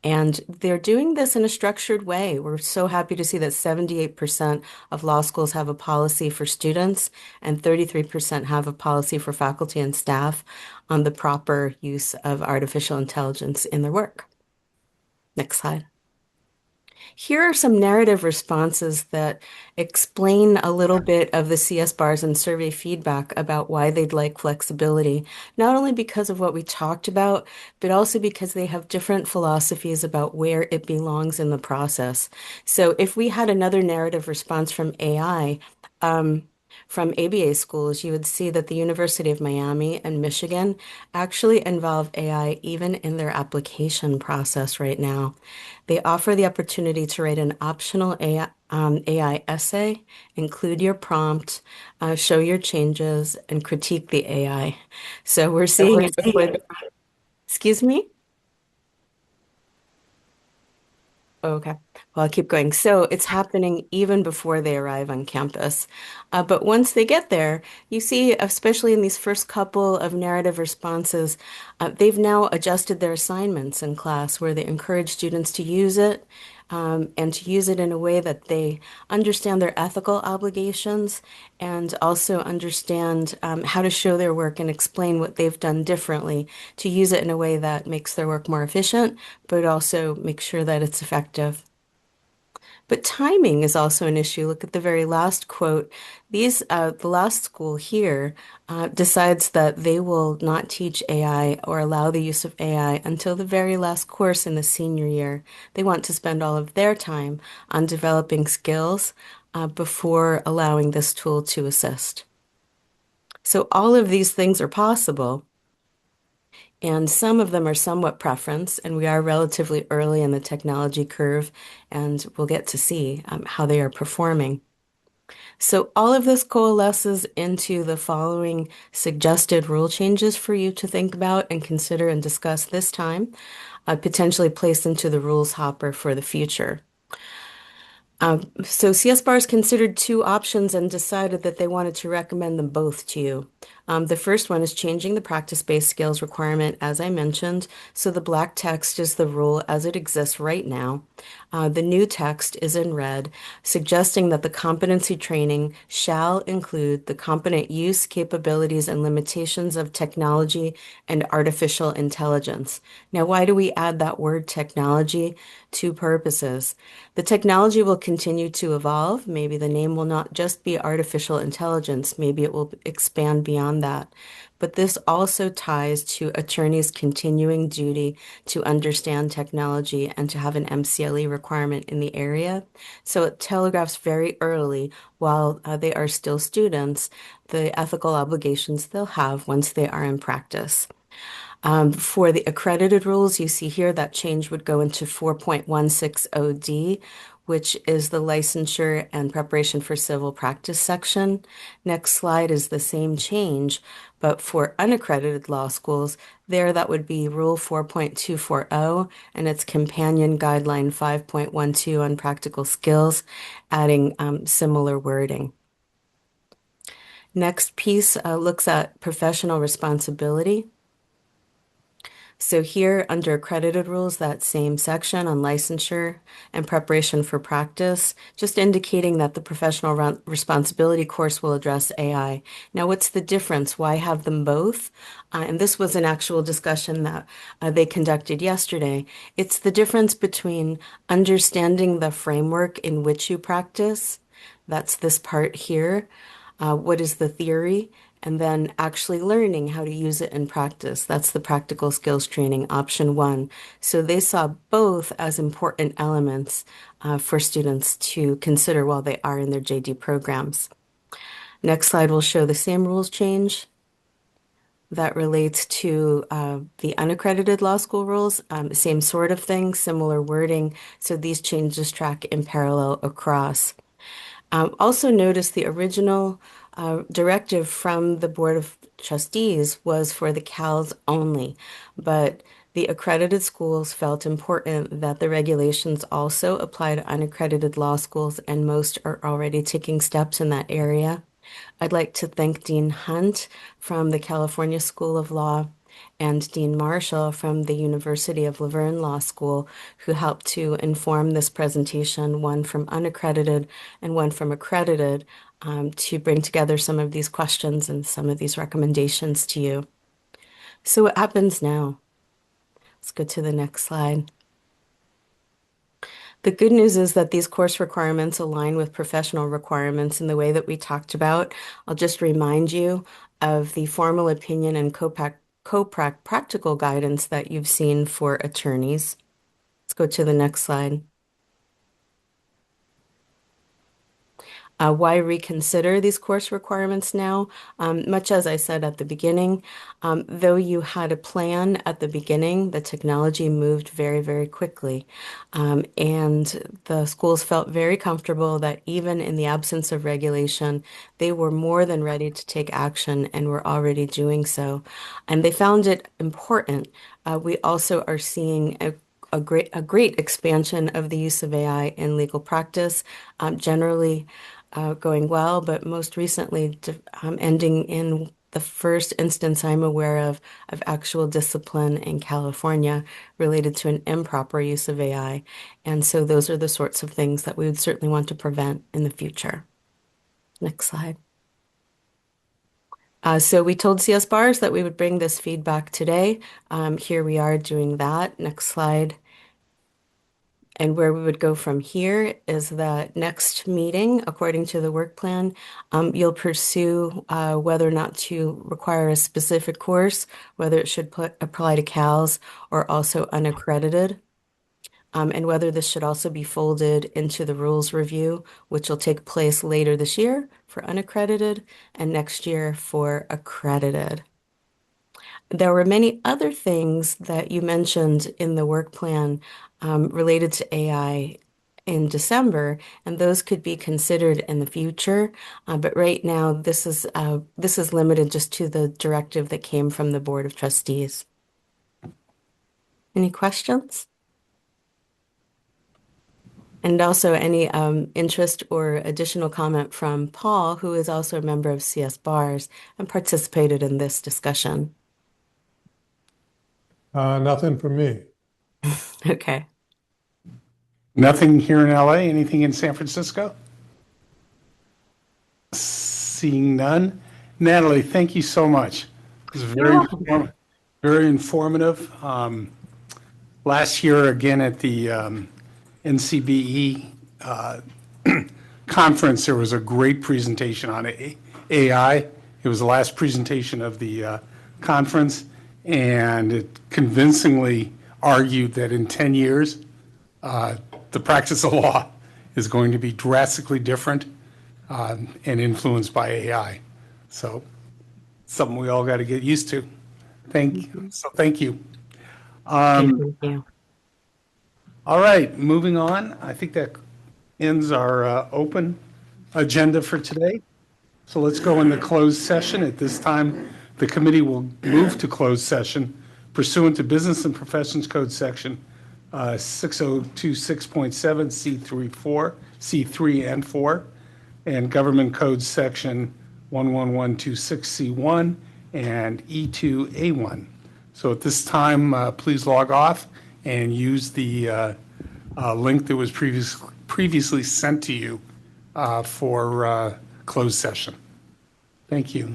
And they're doing this in a structured way. We're so happy to see that 78% of law schools have a policy for students and 33% have a policy for faculty and staff on the proper use of artificial intelligence in their work. Next slide. Here are some narrative responses that explain a little bit of the CSBARS and survey feedback about why they'd like flexibility, not only because of what we talked about, but also because they have different philosophies about where it belongs in the process. So if we had another narrative response from AI, from ABA schools, you would see that the University of Miami and Michigan actually involve AI even in their application process right now. They offer the opportunity to write an optional AI essay, include your prompt, show your changes, and critique the AI. So we're seeing it before. Excuse me? Okay, well, I'll keep going. So it's happening even before they arrive on campus. But once they get there, you see, especially in these first couple of narrative responses, they've now adjusted their assignments in class where they encourage students to use it and to use it in a way that they understand their ethical obligations and also understand how to show their work and explain what they've done differently to use it in a way that makes their work more efficient, but also make sure that it's effective. But timing is also an issue. Look at the very last quote. The last school here decides that they will not teach AI or allow the use of AI until the very last course in the senior year. They want to spend all of their time on developing skills before allowing this tool to assist. So all of these things are possible. And some of them are somewhat preference, and we are relatively early in the technology curve, and we'll get to see how they are performing. So all of this coalesces into the following suggested rule changes for you to think about and consider and discuss this time, potentially placed into the rules hopper for the future. So CSBARS considered two options and decided that they wanted to recommend them both to you. The first one is changing the practice-based skills requirement, as I mentioned. So the black text is the rule as it exists right now. The new text is in red, suggesting that the competency training shall include the competent use, capabilities, and limitations of technology and artificial intelligence. Now, why do we add that word technology? Two purposes. The technology will continue to evolve. Maybe the name will not just be artificial intelligence. Maybe it will expand beyond beyond that. But this also ties to attorneys' continuing duty to understand technology and to have an MCLE requirement in the area. So it telegraphs very early, while they are still students, the ethical obligations they'll have once they are in practice. For the accredited rules, you see here that change would go into 4.160D, which is the licensure and preparation for civil practice section. Next slide is the same change, but for unaccredited law schools, there that would be Rule 4.240 and its companion guideline 5.12 on practical skills, adding similar wording. Next piece looks at professional responsibility. So here under accredited rules, that same section on licensure and preparation for practice, just indicating that the professional responsibility course will address AI. Now, what's the difference? Why have them both? And this was an actual discussion that they conducted yesterday. It's the difference between understanding the framework in which you practice. That's this part here. What is the theory? And then actually learning how to use it in practice. That's the practical skills training, option 1. So they saw both as important elements for students to consider while they are in their JD programs. Next slide will show the same rules change that relates to the unaccredited law school rules. Same sort of thing, similar wording. So these changes track in parallel across. Also notice the original directive from the Board of Trustees was for the CALs only, but the accredited schools felt important that the regulations also apply to unaccredited law schools, and most are already taking steps in that area. I'd like to thank Dean Hunt from the California School of Law and Dean Marshall from the University of Laverne Law School, who helped to inform this presentation, one from unaccredited and one from accredited, to bring together some of these questions and some of these recommendations to you. So what happens now? Let's go to the next slide. The good news is that these course requirements align with professional requirements in the way that we talked about. I'll just remind you of the formal opinion and practical guidance that you've seen for attorneys. Let's go to the next slide. Why reconsider these course requirements now? Much as I said at the beginning, though you had a plan at the beginning, the technology moved very, very quickly. And the schools felt very comfortable that even in the absence of regulation, they were more than ready to take action and were already doing so. And they found it important. We also are seeing a great expansion of the use of AI in legal practice, generally going well, but most recently ending in the first instance I'm aware of actual discipline in California related to an improper use of AI. And so those are the sorts of things that we would certainly want to prevent in the future. Next slide. So we told CSBARS that we would bring this feedback today. Here we are doing that. Next slide. And where we would go from here is that next meeting, according to the work plan, you'll pursue whether or not to require a specific course, whether it should apply to CALs or also unaccredited, and whether this should also be folded into the rules review, which will take place later this year for unaccredited and next year for accredited. There were many other things that you mentioned in the work plan related to AI in December, and those could be considered in the future. But right now, this is limited just to the directive that came from the Board of Trustees. Any questions? And also any interest or additional comment from Paul, who is also a member of CSBARS and participated in this discussion. Nothing from me. Okay. Nothing here in LA? Anything in San Francisco? Seeing none. Natalie, thank you so much. It was very informative. Last year, again, at the NCBE conference, there was a great presentation on AI, It was the last presentation of the conference, and it convincingly argued that in 10 years, the practice of law is going to be drastically different and influenced by AI. So something we all got to get used to. Thank you. So thank you. Thank you. All right, moving on. I think that ends our open agenda for today. So let's go into closed session. At this time, the committee will move to closed session pursuant to Business and Professions Code Section 6026.7 C3 and 4, and Government Code Section 11126C1 and E2A1. So at this time, please log off and use the link that was previously sent to you for closed session. Thank you.